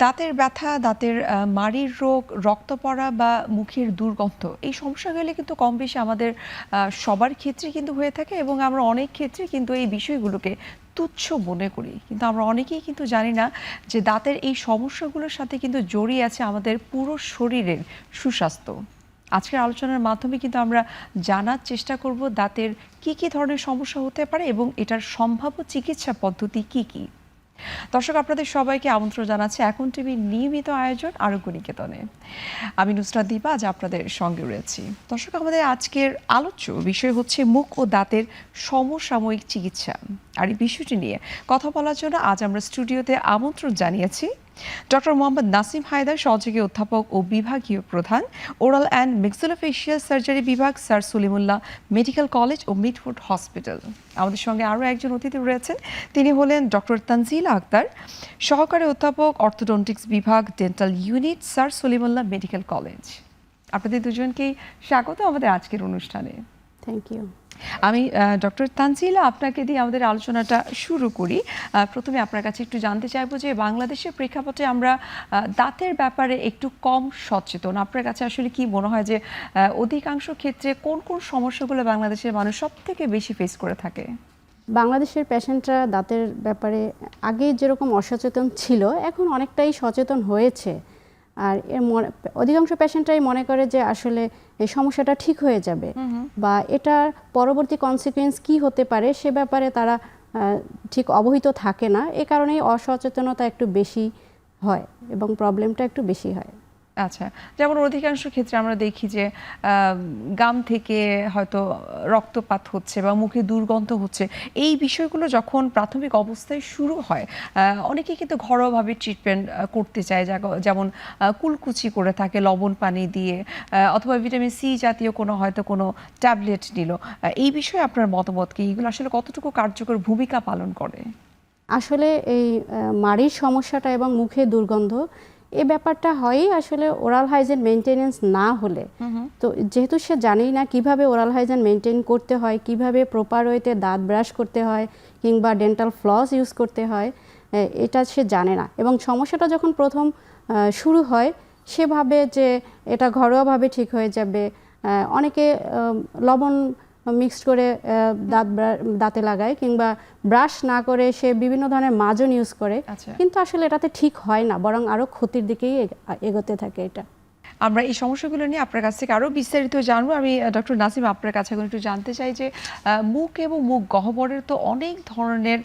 দাঁতের ব্যথা, দাঁতের মাড়ির রোগ, রক্ত পড়া বা মুখের দুর্গন্ধ এই সমস্যাগুলো কিন্তু কম বেশি আমাদের সবার ক্ষেত্রে কিন্তু হয়ে থাকে এবং আমরা অনেক ক্ষেত্রে কিন্তু এই বিষয়গুলোকে তুচ্ছ মনে করি, কিন্তু আমরা অনেকেই কিন্তু জানি না যে দাঁতের এই সমস্যাগুলোর সাথে কিন্তু জড়িয়ে আছে আমাদের পুরো শরীরের সুস্বাস্থ্য। আজকের আলোচনার মাধ্যমে কিন্তু আমরা জানার চেষ্টা করব দাঁতের কি কি ধরনের সমস্যা হতে পারে এবং এটার সম্ভাব্য চিকিৎসা পদ্ধতি কি কি। দর্শক, আপনাদের সবাইকে আমন্ত্রণ জানাচ্ছি এখন টিভির নিয়মিত আয়োজন আরোগ্য নিকেতনে। আমি নুসরাত দীপা আজ আপনাদের সঙ্গে রয়েছি। দর্শক, আমাদের আজকের আলোচ্য বিষয় হচ্ছে মুখ ও দাঁতের সমসাময়িক চিকিৎসা। আর এই বিষয়টি নিয়ে কথা বলার জন্য আজ আমরা স্টুডিওতে আমন্ত্রণ জানিয়েছি ডক্টর মোহাম্মদ নাসিম হায়দার, সহযোগী অধ্যাপক ও বিভাগীয় প্রধান, ওরাল অ্যান্ড ম্যাক্সিলোফেশিয়াল সার্জারি বিভাগ, স্যার সলিমুল্লাহ মেডিকেল কলেজ ও মিটফোর্ড হসপিটাল। আমাদের সঙ্গে আরও একজন অতিথি রয়েছেন, তিনি হলেন ডক্টর তানজিলা আক্তার, সহকারী অধ্যাপক, অর্থোডন্টিক্স বিভাগ, dental unit, sir Salimullah medical college. আপনাদের দুজনকেই স্বাগত আমাদের আজকের অনুষ্ঠানে। Thank you. আমি ডক্টর তানজিলা আপনাকে দিয়ে আমাদের আলোচনাটা শুরু করি। প্রথমে আপনার কাছে একটু জানতে চাইবো যে বাংলাদেশের প্রেক্ষাপটে আমরা দাঁতের ব্যাপারে একটু কম সচেতন। আপনার কাছে আসলে কি মনে হয় যে অধিকাংশ ক্ষেত্রে কোন কোন সমস্যাগুলো বাংলাদেশের মানুষ সব থেকে বেশি ফেস করে থাকে? বাংলাদেশের পেশেন্টরা দাঁতের ব্যাপারে আগে যেরকম অসচেতন ছিল এখন অনেকটাই সচেতন হয়েছে। আর অধিকাংশ পেশেন্টরাই মনে করে যে আসলে এই সমস্যাটা ঠিক হয়ে যাবে বা এটার পরবর্তী কনসিকুয়েন্স কি হতে পারে সে ব্যাপারে তারা ঠিক অবহিত থাকে না। এ কারণেই অসচেতনতা একটু বেশি হয় এবং প্রবলেমটা একটু বেশি হয়। আচ্ছা, যেমন অধিকাংশ ক্ষেত্রে আমরা দেখি যে গাম থেকে হয়তো রক্তপাত হচ্ছে বা মুখে দুর্গন্ধ হচ্ছে, এই বিষয়গুলো যখন প্রাথমিক অবস্থায় শুরু হয় অনেকে কিন্তু ঘরোয়াভাবে ট্রিটমেন্ট করতে চায়, যেমন কুলকুচি করে থাকে লবণ পানি দিয়ে, অথবা ভিটামিন সি জাতীয় হয়তো কোনো ট্যাবলেট নিল। এই বিষয়ে আপনার মতামত কি? এগুলো আসলে কতটুকু কার্যকর ভূমিকা পালন করে? আসলে এই মাড়ির সমস্যাটা এবং মুখে দুর্গন্ধ এই ব্যাপারটা হয়ই আসলে ওরাল হাইজিন মেনটেনেন্স না হলে। তো যেহেতু সে জানেই না কিভাবে ওরাল হাইজিন মেনটেন করতে হয়, কিভাবে প্রপার ওয়েতে দাঁত ব্রাশ করতে হয় কিংবা ডেন্টাল ফ্লস ইউজ করতে হয়, এটা সে জানে না। এবং সমস্যাটা যখন প্রথম শুরু হয় সে ভাবে যে এটা ঘরোয়াভাবে ঠিক হয়ে যাবে। অনেকে লবণ মিক্সড করে দাঁতে লাগায় কিংবা ব্রাশ না করে সে বিভিন্ন ধরনের মাজন ইউজ করে, কিন্তু আসলে এটাতে ঠিক হয় না, বরং আরও ক্ষতির দিকেই এগোতে থাকে এটা। আমরা এই সমস্যাগুলো নিয়ে আপনার কাছ থেকে আরও বিস্তারিত জানবো। আমি ডক্টর নাসিম আপনার কাছে এখন একটু জানতে চাই যে মুখ এবং মুখ গহ্বরের তো অনেক ধরনের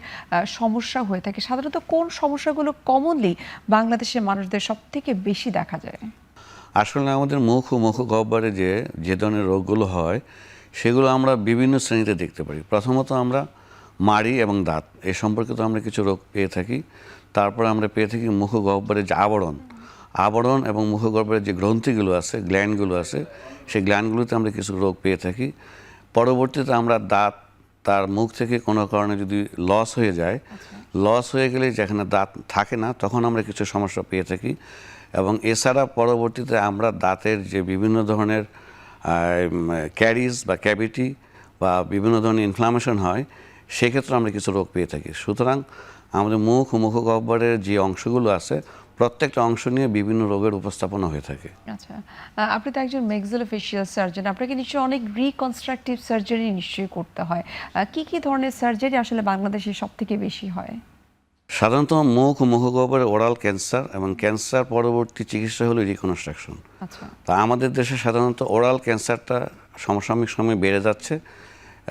সমস্যা হয়ে থাকে, সাধারণত কোন সমস্যাগুলো কমনলি বাংলাদেশের মানুষদের সব থেকে বেশি দেখা যায়? আসলে আমাদের মুখ ও মুখ গহ্বরে যে ধরনের রোগগুলো হয় সেগুলো আমরা বিভিন্ন শ্রেণীতে দেখতে পারি। প্রথমত আমরা মাড়ি এবং দাঁত এ সম্পর্কিত আমরা কিছু রোগ পেয়ে থাকি। তারপর আমরা পেয়ে থাকি মুখ গহ্বরের যে আবরণ এবং মুখ গহ্বরের যে গ্রন্থিগুলো আছে, গ্ল্যান্ডগুলো আছে, সেই গ্ল্যান্ডগুলোতে আমরা কিছু রোগ পেয়ে থাকি। পরবর্তীতে আমরা দাঁত তার মুখ থেকে কোনো কারণে যদি লস হয়ে যায়, লস হয়ে গেলে যেখানে দাঁত থাকে না তখন আমরা কিছু সমস্যা পেয়ে থাকি। এবং এছাড়া পরবর্তীতে আমরা দাঁতের যে বিভিন্ন ধরনের ক্যারিজ বা ক্যাভিটি বা বিভিন্ন ধরনের ইনফ্লামেশন হয় সেক্ষেত্রে আমরা কিছু রোগ পেয়ে থাকি। সুতরাং আমাদের মুখ ও মুখ গহ্বরের যে অংশগুলো আছে প্রত্যেকটা অংশ নিয়ে বিভিন্ন রোগের উপস্থাপনা হয়ে থাকে। আচ্ছা, আপনি তো একজন ম্যাক্সিলোফেশিয়াল সার্জন, আপনাকে নিশ্চয়ই অনেক রিকনস্ট্রাকটিভ সার্জারি নিশ্চয়ই করতে হয়। কি কি ধরনের সার্জারি আসলে বাংলাদেশে সব থেকে বেশি হয়? সাধারণত মুখ ও মুখ গহ্বরের ওরাল ক্যান্সার এবং ক্যান্সার পরবর্তী চিকিৎসা হলো রিকনস্ট্রাকশন। তা আমাদের দেশে সাধারণত ওরাল ক্যান্সারটা সমসাময়িক সময়ে বেড়ে যাচ্ছে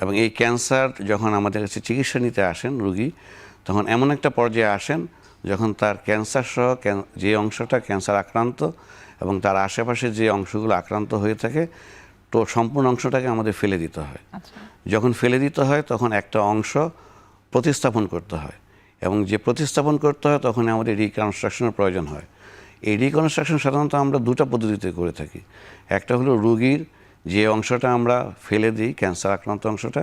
এবং এই ক্যান্সার যখন আমাদের কাছে চিকিৎসা নিতে আসেন রোগী, তখন এমন একটা পর্যায়ে আসেন যখন তার ক্যান্সার সহ যে অংশটা ক্যান্সার আক্রান্ত এবং তার আশেপাশে যে অংশগুলো আক্রান্ত হয়ে থাকে তো সম্পূর্ণ অংশটাকে আমাদের ফেলে দিতে হয়। যখন ফেলে দিতে হয় তখন একটা অংশ প্রতিস্থাপন করতে হয় এবং যে প্রতিস্থাপন করতে হয় তখন আমাদের রিকনস্ট্রাকশনের প্রয়োজন হয়। এই রিকনস্ট্রাকশন সাধারণত আমরা দুটো পদ্ধতিতে করে থাকি। একটা হলো রোগীর যে অংশটা আমরা ফেলে দিই, ক্যান্সার আক্রান্ত অংশটা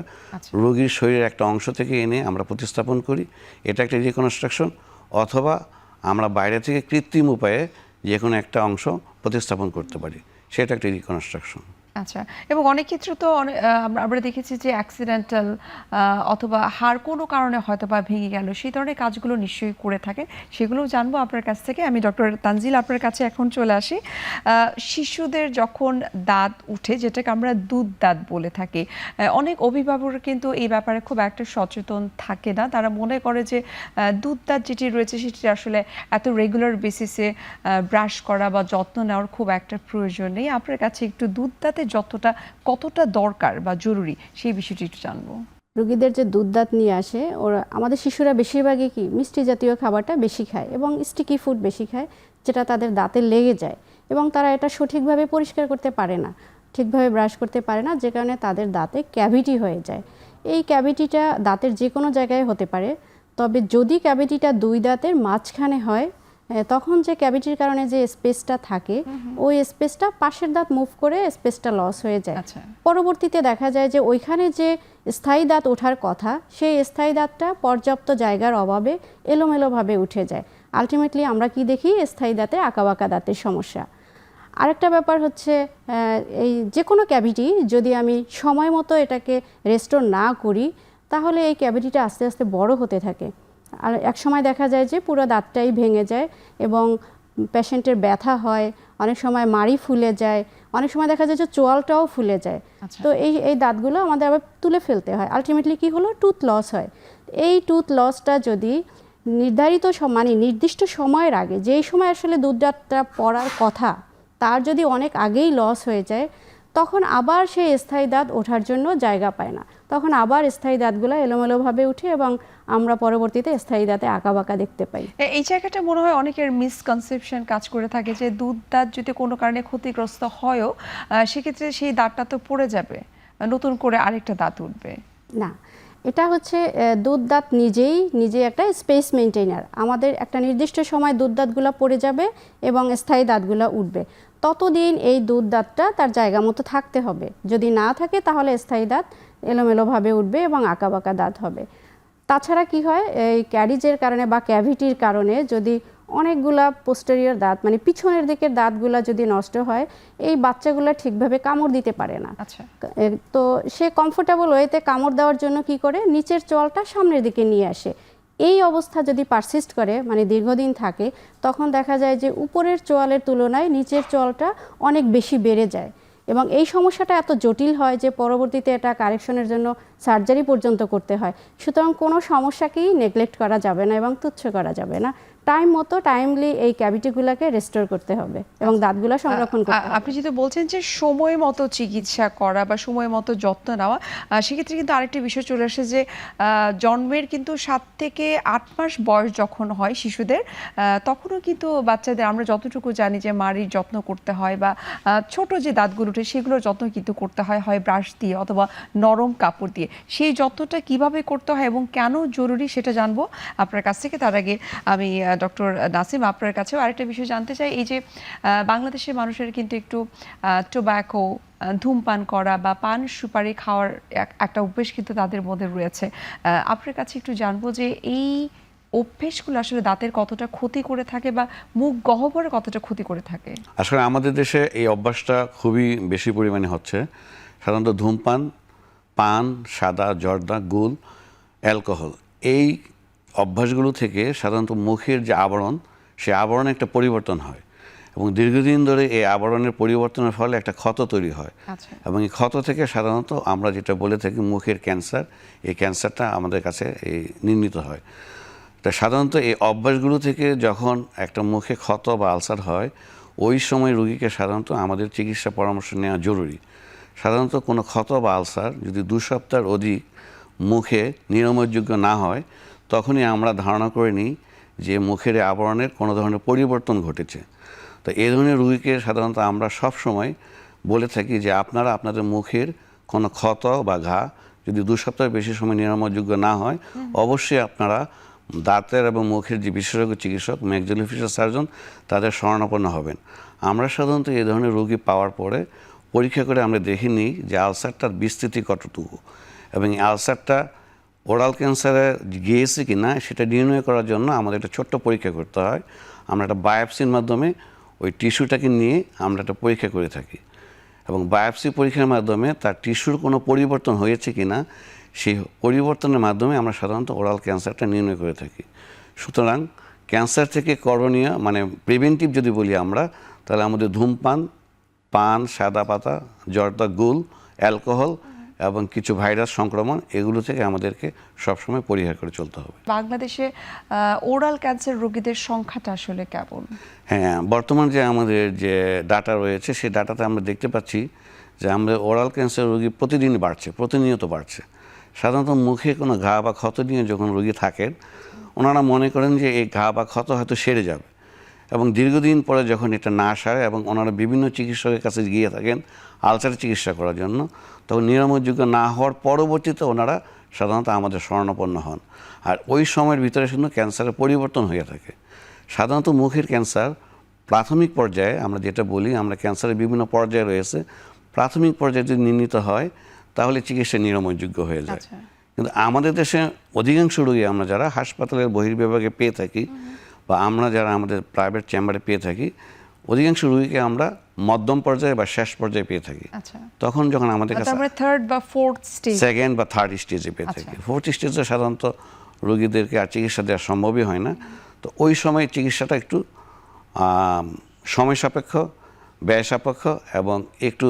রোগীর শরীরের একটা অংশ থেকে এনে আমরা প্রতিস্থাপন করি, এটা একটা রিকনস্ট্রাকশন। অথবা আমরা বাইরে থেকে কৃত্রিম উপায়ে যে কোনো একটা অংশ প্রতিস্থাপন করতে পারি, সেটা একটা রিকনস্ট্রাকশন। আচ্ছা, এবং অনেক ক্ষেত্রে তো আমরা দেখেছি যে অ্যাক্সিডেন্টাল অথবা হাড় কোনো কারণে হয়তো বা ভেঙে গেল, সেই ধরনের কাজগুলো নিশ্চয়ই করে থাকেন, সেগুলোও জানবো আপনার কাছ থেকে। আমি ডক্টর তানজিল আপনার কাছে এখন চলে আসি। শিশুদের যখন দাঁত উঠে, যেটাকে আমরা দুধ দাঁত বলে থাকি, অনেক অভিভাবক কিন্তু এই ব্যাপারে খুব একটা সচেতন থাকে না। তারা মনে করে যে দুধ দাঁত যেটি রয়েছে সেটি আসলে এত রেগুলার বেসিসে ব্রাশ করা বা যত্ন নেওয়ার খুব একটা প্রয়োজন নেই। আপনার কাছে একটু দুধ দাঁতের যত্নটা কতটা দরকার বা জরুরি সেই বিষয়টি একটু জানবো। রোগীদের যে দুধ দাঁত নিয়ে আসে, ওরা আমাদের শিশুরা বেশিরভাগই কি মিষ্টি জাতীয় খাবারটা বেশি খায় এবং স্টিকি ফুড বেশি খায়, যেটা তাদের দাঁতে লেগে যায় এবং তারা এটা সঠিকভাবে পরিষ্কার করতে পারে না, ঠিকভাবে ব্রাশ করতে পারে না, যে কারণে তাদের দাঁতে ক্যাভিটি হয়ে যায়। এই ক্যাভিটিটা দাঁতের যে কোনো জায়গায় হতে পারে, তবে যদি ক্যাভিটিটা দুই দাঁতের মাঝখানে হয়, তখন যে ক্যাভিটির কারণে যে স্পেসটা থাকে, ওই স্পেসটা পাশের দাঁত মুভ করে স্পেসটা লস হয়ে যায়। আচ্ছা। পরবর্তীতে দেখা যায় যে ওইখানে যে স্থায়ী দাঁত ওঠার কথা, সেই স্থায়ী দাঁতটা পর্যাপ্ত জায়গার অভাবে এলোমেলোভাবে উঠে যায়। আলটিমেটলি আমরা কি দেখি? স্থায়ী দাঁতে আঁকাবাঁকা দাঁতের সমস্যা। আরেকটা ব্যাপার হচ্ছে, এই যে কোনো ক্যাভিটি যদি আমি সময় মতো এটাকে রেস্টোর না করি, তাহলে এই ক্যাভিটিটা আস্তে আস্তে বড় হতে থাকে। আর এক সময় দেখা যায় যে পুরো দাঁতটাই ভেঙে যায় এবং পেশেন্টের ব্যথা হয়, অনেক সময় মাড়ি ফুলে যায়, অনেক সময় দেখা যায় যে চোয়ালটাও ফুলে যায়। তো এই দাঁতগুলো আমাদের আবার তুলে ফেলতে হয়। আলটিমেটলি কি হলো? টুথ লস হয়। এই টুথ লসটা যদি নির্ধারিত মানে নির্দিষ্ট সময়ের আগে, যেই সময় আসলে দুধ দাঁতটা পড়ার কথা, তার যদি অনেক আগেই লস হয়ে যায়, তখন আবার সেই স্থায়ী দাঁত ওঠার জন্য জায়গা পায় না, তখন আবার স্থায়ী দাঁতগুলো এলোমেলোভাবে উঠে এবং আমরা পরবর্তীতে স্থায়ী দাঁতে আঁকাবাঁকা দেখতে পাই। এই জায়গাটা মনে হয় অনেকের মিসকনসেপশন কাজ করে থাকে যে দুধ দাঁত যদি কোনো কারণে ক্ষতিগ্রস্ত হয়ও, সেক্ষেত্রে সেই দাঁতটা তো পড়ে যাবে, নতুন করে আরেকটা দাঁত উঠবে। না, এটা হচ্ছে দুধ দাঁত নিজেই একটা স্পেস মেনটেইনার। আমাদের একটা নির্দিষ্ট সময় দুধ দাঁতগুলো পড়ে যাবে এবং স্থায়ী দাঁতগুলো উঠবে, ততদিন এই দুধ দাঁতটা তার জায়গা মতো থাকতে হবে। যদি না থাকে তাহলে স্থায়ী দাঁত এলোমেলোভাবে উঠবে এবং আঁকাবাঁকা দাঁত হবে। তাছাড়া কি হয়, এই ক্যারিজের কারণে বা ক্যাভিটির কারণে যদি অনেকগুলা পোস্টেরিয়র দাঁত মানে পিছনের দিকের দাঁতগুলা যদি নষ্ট হয়, এই বাচ্চাগুলো ঠিকভাবে কামড় দিতে পারে না। আচ্ছা। তো সে কমফোর্টেবল ওয়েতে কামড় দেওয়ার জন্য কি করে, নিচের চোয়ালটা সামনের দিকে নিয়ে আসে। এই অবস্থা যদি পারসিস্ট করে, মানে দীর্ঘদিন থাকে, তখন দেখা যায় যে উপরের চোয়ালের তুলনায় নিচের চোয়ালটা অনেক বেশি বেড়ে যায় এবং এই সমস্যাটা এত জটিল হয় যে পরবর্তীতে এটা কারেকশনের জন্য সার্জারি পর্যন্ত করতে হয়। সুতরাং কোনো সমস্যাকেই নেগলেক্ট করা যাবে না এবং তুচ্ছ করা যাবে না। টাইমলি এই ক্যাভিটিগুলোকে রেস্টোর করতে হবে এবং দাঁতগুলো সংরক্ষণ করতে হবে। আপনি যেহেতু বলছেন যে সময় মতো চিকিৎসা করা বা সময় মতো যত্ন নেওয়া, সেক্ষেত্রে কিন্তু আরেকটি বিষয় চলে আসে যে জন্মের কিন্তু 7 থেকে 8 মাস বয়স যখন হয় শিশুদের, তখনও কিন্তু বাচ্চাদের আমরা যতটুকু জানি যে মাড়ির যত্ন করতে হয় বা ছোট যে দাঁতগুলো উঠে সেগুলোর যত্ন কিন্তু করতে হয়, হয় ব্রাশ দিয়ে অথবা নরম কাপড় দিয়ে। সেই যত্নটা কিভাবে করতে হয় এবং কেন জরুরি সেটা জানবো আপনার কাছ থেকে। তার আগে আমি ডক্টর নাসিম আপনার কাছেও আরেকটা বিষয় জানতে চাই। এই যে বাংলাদেশের মানুষের কিন্তু একটু টোব্যাকো, ধূমপান করা বা পান সুপারি খাওয়ার একটা অভ্যেস কিন্তু তাদের মধ্যে রয়েছে। আপনার কাছে একটু জানবো যে এই অভ্যেসগুলো আসলে দাঁতের কতটা ক্ষতি করে থাকে বা মুখ গহ্বরে কতটা ক্ষতি করে থাকে। আসলে আমাদের দেশে এই অভ্যাসটা খুবই বেশি পরিমাণে হচ্ছে। সাধারণত ধূমপান, পান, সাদা, জর্দা, গুল, অ্যালকোহল, এই অভ্যাসগুলো থেকে সাধারণত মুখের যে আবরণ, সেই আবরণে একটা পরিবর্তন হয় এবং দীর্ঘদিন ধরে এই আবরণের পরিবর্তনের ফলে একটা ক্ষত তৈরি হয়। আচ্ছা। এবং এই ক্ষত থেকে সাধারণত আমরা যেটা বলে থাকি মুখের ক্যান্সার, এই ক্যান্সারটা আমাদের কাছে নির্ণীত হয়। তা সাধারণত এই অভ্যাসগুলো থেকে যখন একটা মুখে ক্ষত বা আলসার হয়, ওই সময় রোগীকে সাধারণত আমাদের চিকিৎসা পরামর্শ নেওয়া জরুরি। সাধারণত কোনো ক্ষত বা আলসার যদি 2 সপ্তাহের অধিক মুখে নিরাময়যোগ্য না হয়, তখনই আমরা ধারণা করে নিই যে মুখের আবরণের কোনো ধরনের পরিবর্তন ঘটেছে। তো এই ধরনের রোগীকে সাধারণত আমরা সব সময় বলে থাকি যে আপনারা আপনাদের মুখের কোনো ক্ষত বা ঘা যদি 2 সপ্তাহের বেশি সময় নিরাময়যোগ্য না হয়, অবশ্যই আপনারা দাঁতের এবং মুখের যে বিশেষজ্ঞ চিকিৎসক, ম্যাক্সিলোফেশিয়াল সার্জন, তাদের শরণাপন্ন হবেন। আমরা সাধারণত এই ধরনের রোগী পাওয়ার পরে পরীক্ষা করে আমরা দেখে নিই যে আলসারটার বিস্তৃতি কতটুকু এবং এই আলসারটা ওরাল ক্যান্সারে গিয়েছে কি না সেটা নির্ণয় করার জন্য আমাদের একটা ছোট্ট পরীক্ষা করতে হয়। আমরা একটা বায়োপসির মাধ্যমে ওই টিস্যুটাকে নিয়ে আমরা একটা পরীক্ষা করে থাকি এবং বায়োপসি পরীক্ষার মাধ্যমে তার টিস্যুর কোনো পরিবর্তন হয়েছে কিনা সেই পরিবর্তনের মাধ্যমে আমরা সাধারণত ওরাল ক্যান্সারটা নির্ণয় করে থাকি। সুতরাং ক্যান্সার থেকে করণীয় মানে প্রিভেন্টিভ যদি বলি আমরা, তাহলে আমাদের ধূমপান, পান, সাদা পাতা, জর্দা, গুল, অ্যালকোহল এবং কিছু ভাইরাস সংক্রমণ এগুলো থেকে আমাদেরকে সবসময় পরিহার করে চলতে হবে। বাংলাদেশে ওরাল ক্যান্সার রোগীদের সংখ্যাটা আসলে কেমন? হ্যাঁ, বর্তমান যে আমাদের যে ডাটা রয়েছে সেই ডাটাতে আমরা দেখতে পাচ্ছি যে আমাদের ওরাল ক্যান্সার রোগী প্রতিদিন বাড়ছে, প্রতিনিয়ত বাড়ছে। সাধারণত মুখে কোনো ঘা বা ক্ষত নিয়ে যখন রোগী থাকেন, ওনারা মনে করেন যে এই ঘা বা ক্ষত হয়তো সেরে যাবে, এবং দীর্ঘদিন পরে যখন এটা না সারে এবং ওনারা বিভিন্ন চিকিৎসকের কাছে গিয়ে থাকেন আলসারের চিকিৎসা করার জন্য, তখন নিরাময়যোগ্য না হওয়ার পরবর্তীতে ওনারা সাধারণত আমাদের শরণাপন্ন হন। আর ওই সময়ের ভিতরে শুধু ক্যান্সারের পরিবর্তন হয়ে থাকে। সাধারণত মুখের ক্যান্সার প্রাথমিক পর্যায়ে আমরা যেটা বলি, আমরা ক্যান্সারের বিভিন্ন পর্যায়ে রয়েছে, প্রাথমিক পর্যায়ে যদি নির্ণীত হয় তাহলে চিকিৎসা নিরাময়যোগ্য হয়ে যায়। কিন্তু আমাদের দেশে অধিকাংশ রোগী আমরা যারা হাসপাতালের বহির্বিভাগে পেয়ে থাকি বা আমরা যারা আমাদের প্রাইভেট চেম্বারে পেয়ে থাকি, অধিকাংশ রোগীকে আমরা মধ্যম পর্যায়ে বা শেষ পর্যায়ে পেয়ে থাকি। তখন যখন আমাদের কাছে থার্ড বা ফোর্থ স্টেজ, সেকেন্ড বা থার্ড স্টেজে পেয়ে থাকি। ফোর্থ স্টেজে সাধারণত রোগীদেরকে আর চিকিৎসা দেওয়া সম্ভবই হয় না। তো ওই সময় চিকিৎসাটা একটু সময় সাপেক্ষ, ব্যয় সাপেক্ষ এবং একটু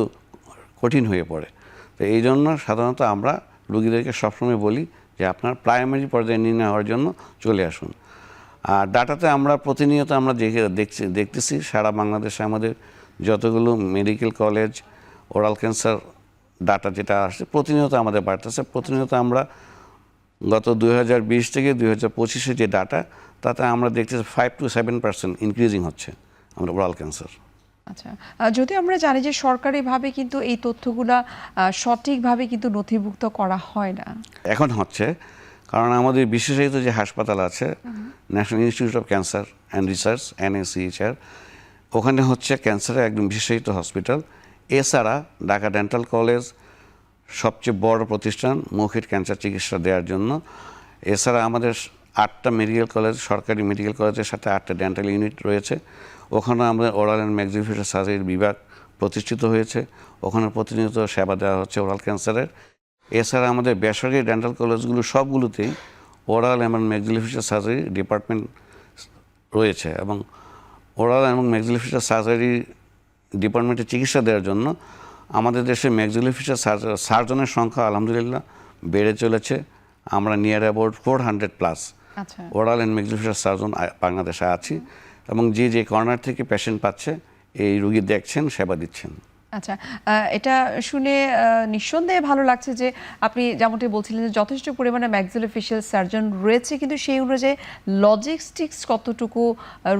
কঠিন হয়ে পড়ে। তো এই জন্য সাধারণত আমরা রোগীদেরকে সবসময় বলি যে আপনার প্রাইমারি পর্যায়ে নির্ণয় হওয়ার জন্য চলে আসুন। আর ডাটাতে আমরা প্রতিনিয়ত আমরা দেখতেছি সারা বাংলাদেশে আমাদের যতগুলো medical college oral cancer data যেটা আসছে প্রতিনিয়ত আমাদের বাড়তেছে। প্রতিনিয়ত আমরা গত 2020 থেকে 2025 যে ডাটা, তাতে আমরা দেখতেছি 5 to 7% ইনক্রিজিং হচ্ছে আমাদের ওরাল ক্যান্সার। আচ্ছা, যদি আমরা জানি যে সরকারিভাবে কিন্তু এই তথ্যগুলা সঠিকভাবে কিন্তু নথিভুক্ত করা হয় না। এখন হচ্ছে, কারণ আমাদের বিশেষায়িত যে হাসপাতাল আছে, national institute of cancer and research NICHR, ওখানে হচ্ছে ক্যান্সারের একদম বিশেষায়িত হসপিটাল। এছাড়া ঢাকা ডেন্টাল কলেজ সবচেয়ে বড় প্রতিষ্ঠান মুখের ক্যান্সার চিকিৎসা দেওয়ার জন্য। এছাড়া আমাদের 8টা মেডিকেল কলেজ, সরকারি মেডিকেল কলেজের সাথে 8টা ডেন্টাল ইউনিট রয়েছে। ওখানে আমাদের ওরাল অ্যান্ড ম্যাক্সিলোফেশিয়াল সার্জারির বিভাগ প্রতিষ্ঠিত হয়েছে। ওখানে প্রতিনিয়ত সেবা দেওয়া হচ্ছে ওরাল ক্যান্সারের। এছাড়া আমাদের বেসরকারি ডেন্টাল কলেজগুলো সবগুলোতেই ওরাল এবং ম্যাক্সিলোফেশিয়াল সার্জারি ডিপার্টমেন্ট রয়েছে, এবং ওরাল এবং ম্যাক্সিলোফেশিয়াল সার্জারি ডিপার্টমেন্টে চিকিৎসা দেওয়ার জন্য আমাদের দেশে ম্যাক্সিলোফেশিয়াল সার্জনের সংখ্যা আলহামদুলিল্লাহ বেড়ে চলেছে। আমরা near about 400+ oral and maxillofacial surgeon বাংলাদেশে আছি, এবং যে যে কর্নার থেকে পেশেন্ট পাচ্ছে এই রোগী দেখছেন, সেবা দিচ্ছেন। আচ্ছা, এটা শুনে নিঃসন্দেহে ভালো লাগছে যে আপনি যেমনটি বলছিলেন যে যথেষ্ট পরিমাণে ম্যাক্সিলোফেশিয়াল সার্জন রয়েছে, কিন্তু সেই অনুযায়ী লজিস্টিক্স কতটুকু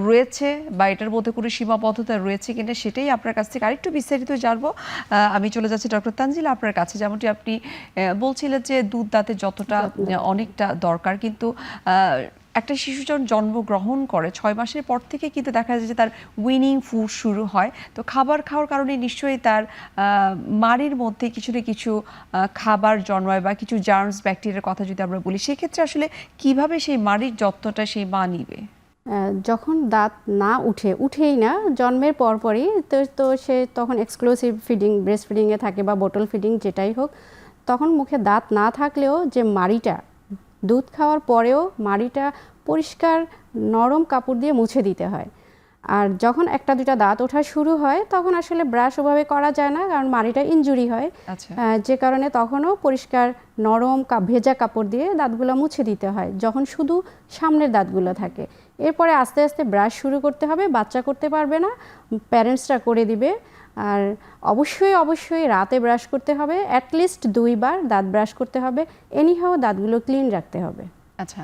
রয়েছে বা এটার মধ্যে কোনো সীমাবদ্ধতা রয়েছে কিনা সেটাই আপনার কাছ থেকে আরেকটু বিস্তারিত জানবো। আমি চলে যাচ্ছি ডক্টর তানজিলা আপনার কাছে। যেমনটি আপনি বলছিলেন যে দুধ দাঁতের যতটা অনেকটা দরকার, কিন্তু একটা শিশু যখন জন্মগ্রহণ করে 6 মাসের পর থেকে কিন্তু দেখা যায় যে তার উইনিং ফুড শুরু হয়। তো খাবার খাওয়ার কারণে নিশ্চয়ই তার মাড়ির মধ্যে কিছু না কিছু খাবার জন্মায় বা কিছু জার্মস ব্যাকটেরিয়ার কথা যদি আমরা বলি, সেক্ষেত্রে আসলে কিভাবে সেই মাড়ির যত্নটা সেই মা নিবে? যখন দাঁত না উঠেই না জন্মের পরপরই তো সে তখন এক্সক্লুসিভ ফিডিং, ব্রেস্ট ফিডিংয়ে থাকে বা বোটল ফিডিং যেটাই হোক, তখন মুখে দাঁত না থাকলেও যে মাড়িটা দুধ খাওয়ার পরেও মাড়িটা পরিষ্কার নরম কাপড় দিয়ে মুছে দিতে হয়। আর যখন 1-2টা দাঁত ওঠা শুরু হয় তখন আসলে ব্রাশ ওভাবে করা যায় না, কারণ মাড়িটা ইনজুরি হয়। যে কারণে তখনও পরিষ্কার নরম ভেজা কাপড় দিয়ে দাঁতগুলো মুছে দিতে হয় যখন শুধু সামনের দাঁতগুলো থাকে। এরপরে আস্তে আস্তে ব্রাশ শুরু করতে হবে। বাচ্চা করতে পারবে না, প্যারেন্টসরা করে দিবে। আর অবশ্যই রাতে ব্রাশ করতে হবে, অ্যাটলিস্ট 2 বার দাঁত ব্রাশ করতে হবে। এনিহাও দাঁতগুলো ক্লিন রাখতে হবে। আচ্ছা,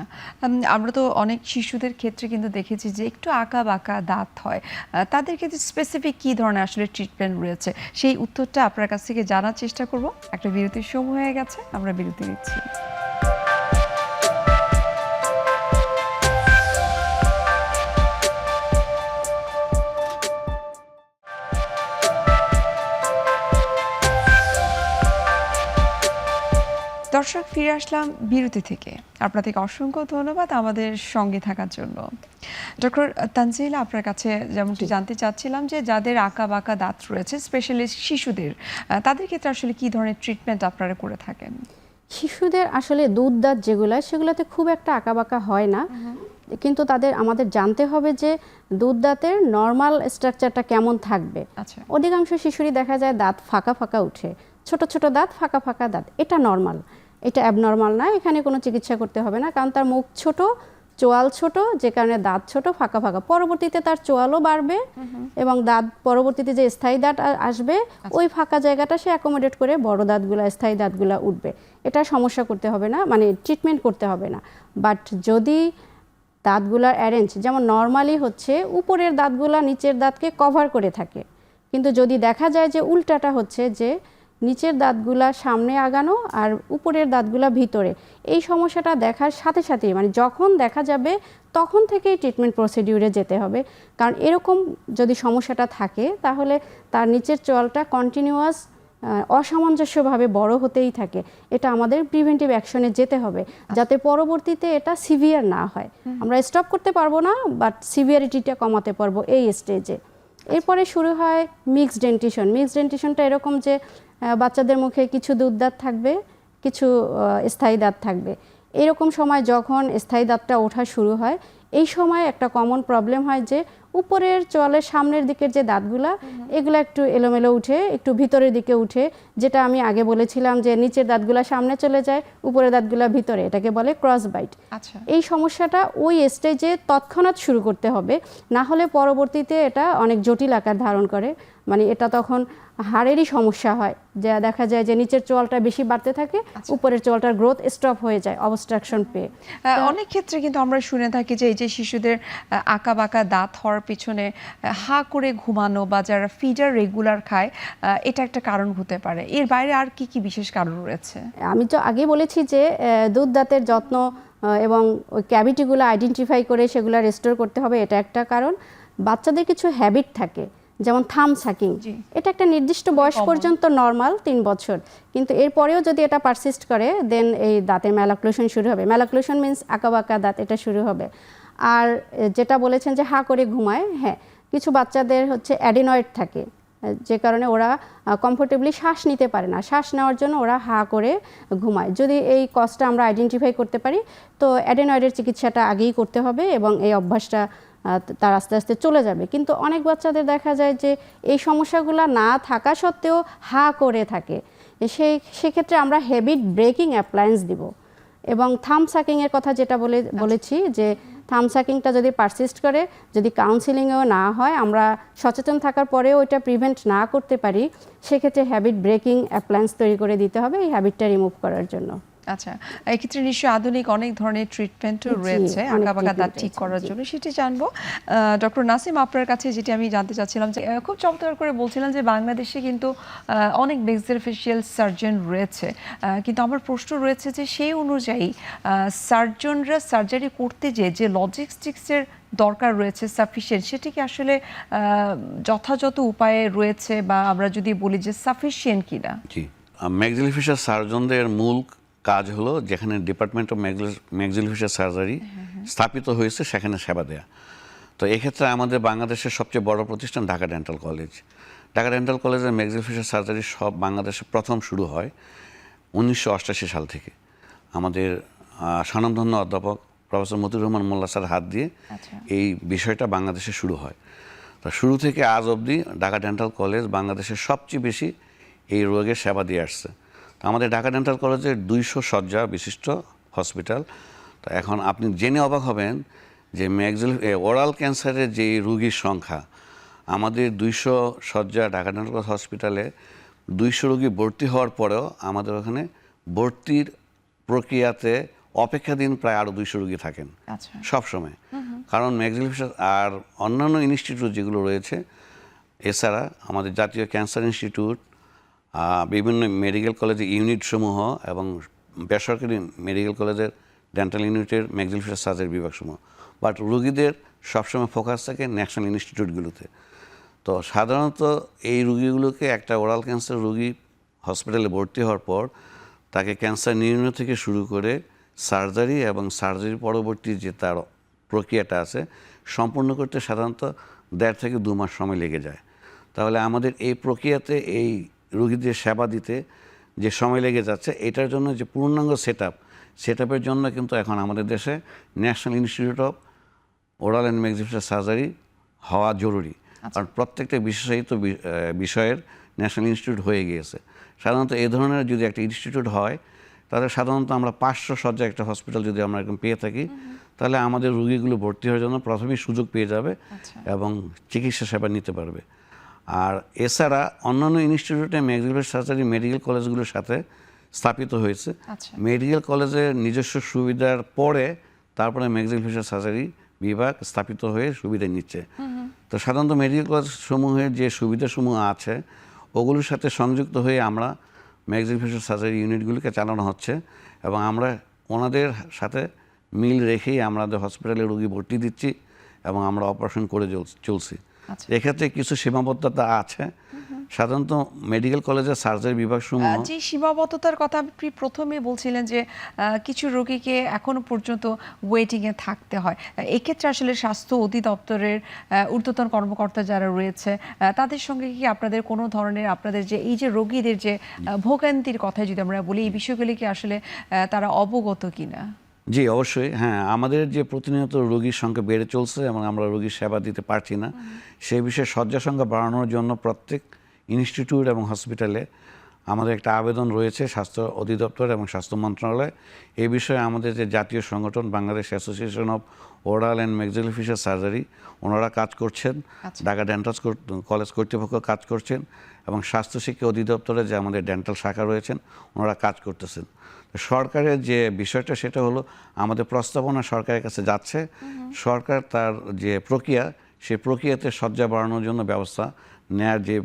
আমরা তো অনেক শিশুদের ক্ষেত্রে কিন্তু দেখেছি যে একটু আঁকা বাঁকা দাঁত হয়, তাদের ক্ষেত্রে স্পেসিফিক কী ধরনের আসলে ট্রিটমেন্ট রয়েছে সেই উত্তরটা আপনার কাছ থেকে জানার চেষ্টা করব। একটা বিরতির সময় হয়ে গেছে, আমরা বিরতি নিচ্ছি। দর্শক, ফিরে আসলাম বিরতি থেকে। আপনাদেরকে অসংখ্য ধন্যবাদ আমাদের সঙ্গে থাকার জন্য। ডক্টর তানজিলা, আপনার কাছে যেমনটি জানতে চাচ্ছিলাম যে যাদের আঁকা বাঁকা দাঁত রয়েছে, স্পেশালি শিশুদের, তাদের ক্ষেত্রে আসলে কি ধরনের ট্রিটমেন্ট আপনারা করে থাকেন? শিশুদের আসলে দুধ দাঁত সেগুলোতে খুব একটা আঁকাবাঁকা হয় না, কিন্তু আমাদের জানতে হবে যে দুধ দাঁতের নর্মাল স্ট্রাকচারটা কেমন থাকবে। আচ্ছা। অধিকাংশ শিশুরই দেখা যায় দাঁত ফাঁকা ফাঁকা উঠে, ছোট ছোট দাঁত, ফাঁকা ফাঁকা দাঁত, এটা নর্মাল, এটা অ্যাবনর্মাল না। এখানে কোনো চিকিৎসা করতে হবে না, কারণ তার মুখ ছোট, চোয়াল ছোট, যে কারণে দাঁত ছোট, ফাঁকা ফাঁকা। পরবর্তীতে তার চোয়ালও বাড়বে এবং দাঁত পরবর্তীতে যে স্থায়ী দাঁত আসবে ওই ফাঁকা জায়গাটা সে অ্যাকোমোডেট করে বড় দাঁতগুলা, স্থায়ী দাঁতগুলা উঠবে। এটা সমস্যা করতে হবে না, মানে ট্রিটমেন্ট করতে হবে না। বাট যদি দাঁতগুলার অ্যারেঞ্জ যেমন নর্মালি হচ্ছে উপরের দাঁতগুলা নিচের দাঁতকে কভার করে থাকে, কিন্তু যদি দেখা যায় যে উল্টাটা হচ্ছে, যে নিচের দাঁতগুলা সামনে আগানো আর উপরের দাঁতগুলা ভিতরে, এই সমস্যাটা দেখার সাথে সাথেই, মানে যখন দেখা যাবে তখন থেকেই ট্রিটমেন্ট প্রসিডিউরে যেতে হবে। কারণ এরকম যদি সমস্যাটা থাকে তাহলে তার নিচের চোয়ালটা কন্টিনিউয়াস অসামঞ্জস্যভাবে বড় হতেই থাকে। এটা আমাদের প্রিভেন্টিভ অ্যাকশনে যেতে হবে, যাতে পরবর্তীতে এটা সিভিয়ার না হয়। আমরা স্টপ করতে পারবো না, বাট সিভিয়ারিটিটা কমাতে পারবো এই স্টেজে। এরপরে শুরু হয় মিক্সড ডেন্টিশন। মিক্সড ডেন্টিশনটা এরকম যে বাচ্চাদের মুখে কিছু দুধ দাঁত থাকবে, কিছু স্থায়ী দাঁত থাকবে। এরকম সময় যখন স্থায়ী দাঁতটা ওঠা শুরু হয়, এই সময় একটা কমন প্রবলেম হয় যে উপরের চোয়ালের সামনের দিকের যে দাঁতগুলা, এগুলো একটু এলোমেলো উঠে, একটু ভিতরের দিকে উঠে, যেটা আমি আগে বলেছিলাম যে নিচের দাঁতগুলা সামনে চলে যায়, উপরের দাঁতগুলা ভিতরে, এটাকে বলে ক্রস বাইট। আচ্ছা। এই সমস্যাটা ওই স্টেজে তৎক্ষণাৎ শুরু করতে হবে, না হলে পরবর্তীতে এটা অনেক জটিল আকার ধারণ করে। মানে এটা তখন হাড়েরই সমস্যা হয়, যা দেখা যায় যে নিচের চোয়ালটা বেশি বাড়তে থাকে, উপরের চোয়ালটার গ্রোথ স্টপ হয়ে যায় অবস্ট্রাকশন পেয়ে। অনেক ক্ষেত্রে কিন্তু আমরা শুনে থাকি যে এই যে শিশুদের আঁকা বাঁকা দাঁত হওয়ার পিছনে হা করে ঘুমানো বা যারা ফিডার রেগুলার খায়, এটা একটা কারণ হতে পারে। এর বাইরে আর কি কি বিশেষ কারণ রয়েছে? আমি তো আগে বলেছি যে দুধ দাঁতের যত্ন এবং ওই ক্যাভিটিগুলো আইডেন্টিফাই করে সেগুলো রেস্টোর করতে হবে, এটা একটা কারণ। বাচ্চাদের কিছু হ্যাবিট থাকে, যেমন থাম সাকিং, এটা একটা নির্দিষ্ট বয়স পর্যন্ত নর্মাল 3 বছর, কিন্তু এরপরেও যদি এটা পারসিস্ট করে দেন এই দাঁতে ম্যালাক্লুশন শুরু হবে। ম্যালাক্লুশন মিন্স আঁকাবাঁকা দাঁত, এটা শুরু হবে। আর যেটা বলেছেন যে হা করে ঘুমায়, হ্যাঁ, কিছু বাচ্চাদের হচ্ছে অ্যাডিনয়েড থাকে, যে কারণে ওরা কমফোর্টেবলি শ্বাস নিতে পারে না, শ্বাস নেওয়ার জন্য ওরা হা করে ঘুমায়। যদি এই কজটা আমরা আইডেন্টিফাই করতে পারি, তো অ্যাডিনয়েডের চিকিৎসাটা আগেই করতে হবে এবং এই অভ্যাসটা তার আস্তে আস্তে চলে যাবে। কিন্তু অনেক বাচ্চাদের দেখা যায় যে এই সমস্যাগুলো না থাকা সত্ত্বেও হা করে থাকে, সেক্ষেত্রে আমরা হ্যাবিট ব্রেকিং অ্যাপ্লায়েন্স দিব। এবং থাম সাকিংয়ের কথা যেটা বলেছি, যে থাম সাকিংটা যদি পারসিস্ট করে, যদি কাউন্সিলিংও না হয়, আমরা সচেতন থাকার পরেও ওইটা প্রিভেন্ট না করতে পারি, সেক্ষেত্রে হ্যাবিট ব্রেকিং অ্যাপ্লায়েন্স তৈরি করে দিতে হবে এই হ্যাবিটটা রিমুভ করার জন্য। আচ্ছা, এক্ষেত্রে নিশ্চয়ই আধুনিক অনেক ধরনের ট্রিটমেন্টও রয়েছে আঁকাবাঁকা দাঁত ঠিক করার জন্য, সেটি জানবো। ডক্টর নাসিম, আপনার কাছে যেটি আমি জানতে চাচ্ছিলাম যে খুব চমৎকার করে বলছিলেন যে বাংলাদেশে কিন্তু অনেক ম্যাক্সিলোফেশিয়াল সার্জন রয়েছে, কিন্তু আমার প্রশ্ন রয়েছে যে সেই অনুযায়ী সার্জনরা সার্জারি করতে যে লজিস্টিক্সের দরকার রয়েছে সাফিসিয়েন্ট, সেটি কি আসলে যথাযথ উপায়ে রয়েছে, বা আমরা যদি বলি যে সাফিসিয়েন্ট কিনা? জি, ম্যাক্সিলোফেশিয়াল সার্জনদের মূল কাজ হলো যেখানে ডিপার্টমেন্ট অফ ম্যাক্সিলোফেশিয়াল সার্জারি স্থাপিত হয়েছে সেখানে সেবা দেয়া। তো এক্ষেত্রে আমাদের বাংলাদেশের সবচেয়ে বড় প্রতিষ্ঠান Dhaka dental college. Dhaka dental কলেজের ম্যাক্সিলোফেশিয়াল সার্জারি সব বাংলাদেশে প্রথম শুরু হয় 1988 সাল থেকে। আমাদের স্বনামধন্য অধ্যাপক প্রফেসর মতিউর রহমান মোল্লা স্যার হাত দিয়ে এই বিষয়টা বাংলাদেশে শুরু হয়। তো শুরু থেকে আজ অবধি ঢাকা ডেন্টাল কলেজ বাংলাদেশের সবচেয়ে বেশি এই রোগের সেবা দিয়ে আসছে। তো আমাদের ঢাকা ডেন্টাল কলেজের 200 শয্যা বিশিষ্ট হসপিটাল। তো এখন আপনি জেনে অবাক হবেন যে ওরাল ক্যান্সারের যে রোগীর সংখ্যা, আমাদের 200 শয্যা ঢাকা ডেন্টাল কলেজ হসপিটালে 200 রোগী ভর্তি হওয়ার পরেও আমাদের ওখানে ভর্তির প্রক্রিয়াতে অপেক্ষাধীন প্রায় আরও 200 রোগী থাকেন সব সময়। কারণ ম্যাক্সিলোফেশিয়াল আর অন্যান্য ইনস্টিটিউট যেগুলো রয়েছে, এছাড়া আমাদের জাতীয় ক্যান্সার ইনস্টিটিউট, বিভিন্ন মেডিকেল কলেজের ইউনিটসমূহ এবং বেসরকারি মেডিকেল কলেজের ডেন্টাল ইউনিটের ম্যাক্সিলোফেশিয়াল সার্জারি বিভাগসমূহ, বাট রোগীদের সবসময় ফোকাস থাকে ন্যাশনাল ইনস্টিটিউটগুলোতে। তো সাধারণত এই রোগীগুলোকে একটা ওরাল ক্যান্সার রোগী হসপিটালে ভর্তি হওয়ার পর তাকে ক্যান্সার নির্ণয় থেকে শুরু করে সার্জারি এবং সার্জারি পরবর্তী যে তার প্রক্রিয়াটা আছে সম্পূর্ণ করতে সাধারণত 1.5 থেকে 2 মাস সময় লেগে যায়। তাহলে আমাদের এই প্রক্রিয়াতে এই রোগীদের সেবা দিতে যে সময় লেগে যাচ্ছে, এটার জন্য যে পূর্ণাঙ্গ সেটআপের জন্য কিন্তু এখন আমাদের দেশে national institute of oral and maxillofacial surgery হওয়া জরুরি। কারণ প্রত্যেকটা বিশেষায়িত বিষয়ের ন্যাশনাল ইনস্টিটিউট হয়ে গিয়েছে। সাধারণত এই ধরনের যদি একটা ইনস্টিটিউট হয়, তাহলে সাধারণত আমরা 500 শয্যা একটা হসপিটাল যদি আমরা এরকম পেয়ে থাকি, তাহলে আমাদের রোগীগুলো ভর্তি হওয়ার জন্য প্রথমেই সুযোগ পেয়ে যাবে এবং চিকিৎসা সেবা নিতে পারবে। আর এছাড়া অন্যান্য ইনস্টিটিউটে ম্যাক্সিলোফেশিয়াল সার্জারি মেডিকেল কলেজগুলোর সাথে স্থাপিত হয়েছে। মেডিকেল কলেজের নিজস্ব সুবিধার পরে তারপরে ম্যাক্সিলোফেশিয়াল সার্জারি বিভাগ স্থাপিত হয়ে সুবিধা নিচ্ছে। তো সাধারণত মেডিকেল কলেজ সমূহের যে সুবিধাসমূহ আছে ওগুলোর সাথে সংযুক্ত হয়ে আমরা ম্যাক্সিলোফেশিয়াল সার্জারি ইউনিটগুলিকে চালানো হচ্ছে এবং আমরা ওনাদের সাথে মিল রেখেই আমাদের হসপিটালে রোগী ভর্তি দিচ্ছি এবং আমরা অপারেশন করে চলছি। এক্ষেত্রে কিছু সীমাবদ্ধতা আছে। সাধারণত মেডিকেল কলেজের সার্জারি বিভাগ সমূহ যে সীমাবদ্ধতার কথা আপনি প্রথমে বলছিলেন যে কিছু রোগীকে এখনো পর্যন্ত ওয়েটিংয়ে থাকতে হয়, এক্ষেত্রে আসলে স্বাস্থ্য অধিদপ্তরের ঊর্ধ্বতন কর্মকর্তা যারা রয়েছে তাদের সঙ্গে কি আপনাদের কোনো ধরনের আপনাদের যে এই যে রোগীদের যে ভোগান্তির কথা যদি আমরা বলি, এই বিষয়গুলি কি আসলে তারা অবগত কিনা? জি অবশ্যই, হ্যাঁ। আমাদের যে প্রতিনিয়ত রোগীর সংখ্যা বেড়ে চলছে এবং আমরা রোগীর সেবা দিতে পারছি না, সেই বিষয়ে শয্যা সংখ্যা বাড়ানোর জন্য প্রত্যেক ইনস্টিটিউট এবং হসপিটালে আমাদের একটা আবেদন রয়েছে স্বাস্থ্য অধিদপ্তর এবং স্বাস্থ্য মন্ত্রণালয়। এই বিষয়ে আমাদের যে জাতীয় সংগঠন Bangladesh association of oral and maxillofacial surgery ওনারা কাজ করছেন, ঢাকা ডেন্টাল কলেজ কর্তৃপক্ষ কাজ করছেন এবং স্বাস্থ্য শিক্ষা অধিদপ্তরে যে আমাদের ডেন্টাল শাখা রয়েছেন ওনারা কাজ করতেছেন। সরকারের যে বিষয়টা সেটা হলো আমাদের প্রস্তাবনা সরকারের কাছে যাচ্ছে, সরকার তার যে প্রক্রিয়া সেই প্রক্রিয়াতে শয্যা বাড়ানোর জন্য ব্যবস্থা নেয়ার যে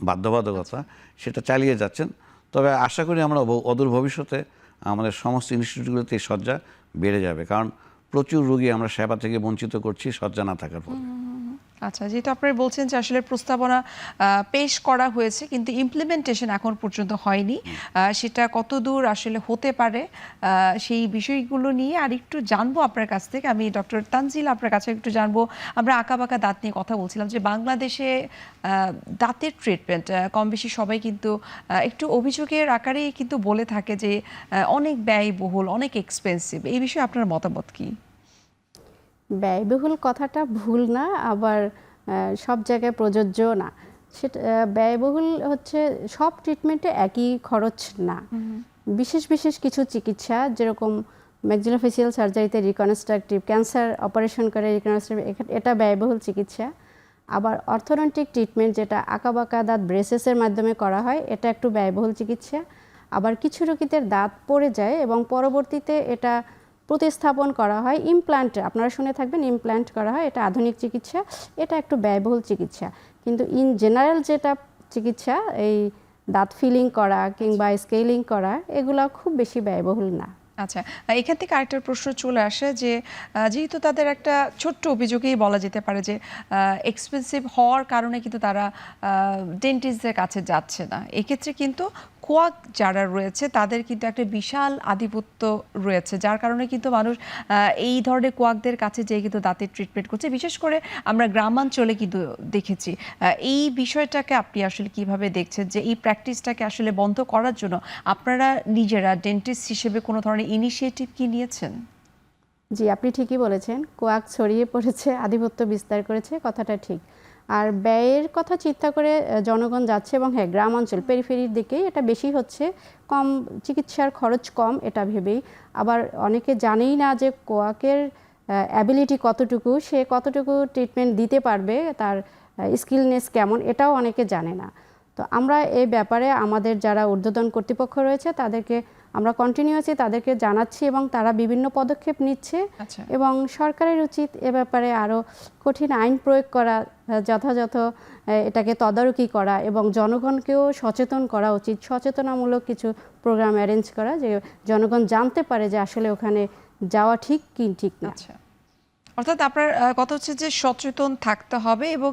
বাধ্যবাধকতা সেটা চালিয়ে যাচ্ছেন। তবে আশা করি আমরা অদূর ভবিষ্যতে আমাদের সমস্ত ইনস্টিটিউটগুলোতে এই শয্যা বেড়ে যাবে, কারণ প্রচুর রোগী আমরা সেবা থেকে বঞ্চিত করছি শয্যা না থাকার ফলে। আচ্ছা, যেহেতু আপনারা বলছেন যে আসলে প্রস্তাবনা পেশ করা হয়েছে কিন্তু ইমপ্লিমেন্টেশন এখন পর্যন্ত হয়নি, সেটা কতদূর আসলে হতে পারে সেই বিষয়গুলো নিয়ে আর একটু জানবো আপনার কাছ থেকে। আমি ডক্টর তানজিল আপনার কাছে একটু জানবো, আমরা আঁকাবাঁকা দাঁত নিয়ে কথা বলছিলাম যে বাংলাদেশে দাঁতের ট্রিটমেন্ট কম বেশি সবাই কিন্তু একটু অভিযোগের আকারেই কিন্তু বলে থাকে যে অনেক ব্যয়বহুল, অনেক এক্সপেন্সিভ। এই বিষয়ে আপনার মতামত কি? ব্যয়বহুল কথাটা ভুল না, আবার সব জায়গায় প্রযোজ্য না। সেটা ব্যয়বহুল হচ্ছে সব ট্রিটমেন্টে একই খরচ না। বিশেষ বিশেষ কিছু চিকিৎসা যেরকম ম্যাক্সিলোফেশিয়াল সার্জারিতে রিকনস্ট্রাকটিভ, ক্যান্সার অপারেশন করে রিকনস্ট্রাকটিভ, এটা ব্যয়বহুল চিকিৎসা। আবার অর্থোডন্টিক ট্রিটমেন্ট যেটা আঁকাবাঁকা দাঁত ব্রেসেসের মাধ্যমে করা হয়, এটা একটু ব্যয়বহুল চিকিৎসা। আবার কিছু রোগীদের দাঁত পড়ে যায় এবং পরবর্তীতে এটা প্রতিস্থাপন করা হয়, ইমপ্ল্যান্ট, আপনারা শুনে থাকবেন ইমপ্ল্যান্ট করা হয়, এটা আধুনিক চিকিৎসা, এটা একটু ব্যয়বহুল চিকিৎসা। কিন্তু ইন জেনারেল যেটা চিকিৎসা, এই দাঁত ফিলিং করা কিংবা স্কেলিং করা, এগুলো খুব বেশি ব্যয়বহুল না। আচ্ছা, এখান থেকে আরেকটা প্রশ্ন চলে আসে যে যেহেতু তাদের একটা ছোট্ট অভিযোগেই বলা যেতে পারে যে এক্সপেন্সিভ হওয়ার কারণে কিন্তু তারা ডেন্টিস্টদের কাছে যাচ্ছে না, এক্ষেত্রে কিন্তু কোয়াক যারা রয়েছে তাদের কিন্তু একটা বিশাল আধিপত্য রয়েছে, যার কারণে কিন্তু মানুষ এই ধরনের কোয়াকদের কাছে যেয়ে কিন্তু দাঁতের ট্রিটমেন্ট করছে। বিশেষ করে আমরা গ্রামাঞ্চলে কিন্তু দেখেছি। এই বিষয়টাকে আপনি আসলে কিভাবে দেখছেন যে এই প্র্যাকটিসটাকে আসলে বন্ধ করার জন্য আপনারা নিজেরা ডেন্টিস্ট হিসেবে কোনো ধরনের ইনিশিয়েটিভ কি নিয়েছেন? জি, আপনি ঠিকই বলেছেন, কোয়াক ছড়িয়ে পড়েছে, আধিপত্য বিস্তার করেছে, কথাটা ঠিক। আর ব্যয়ের কথা চিন্তা করে জনগণ যাচ্ছে এবং হ্যাঁ, গ্রাম অঞ্চল পেরিফেরির দিকেই এটা বেশি হচ্ছে, কম চিকিৎসার খরচ কম এটা ভেবেই। আবার অনেকে জানেই না যে কোয়াকের অ্যাবিলিটি কতটুকু, সে কতটুকু ট্রিটমেন্ট দিতে পারবে, তার স্কিলনেস কেমন, এটাও অনেকে জানে না। তো আমরা এই ব্যাপারে আমাদের যারা ঊর্ধ্বতন কর্তৃপক্ষ রয়েছে তাদেরকে আমরা কন্টিনিউয়াসলি তাদেরকে জানাচ্ছি এবং তারা বিভিন্ন পদক্ষেপ নিচ্ছে। এবং সরকারের উচিত এ ব্যাপারে আরও কঠিন আইন প্রয়োগ করা, যথাযথ এটাকে তদারকি করা এবং জনগণকেও সচেতন করা উচিত, সচেতনামূলক কিছু প্রোগ্রাম অ্যারেঞ্জ করা, যে জনগণ জানতে পারে যে আসলে ওখানে যাওয়া ঠিক কি ঠিক না। অর্থাৎ আপনার কথা হচ্ছে যে সচেতন থাকতে হবে, এবং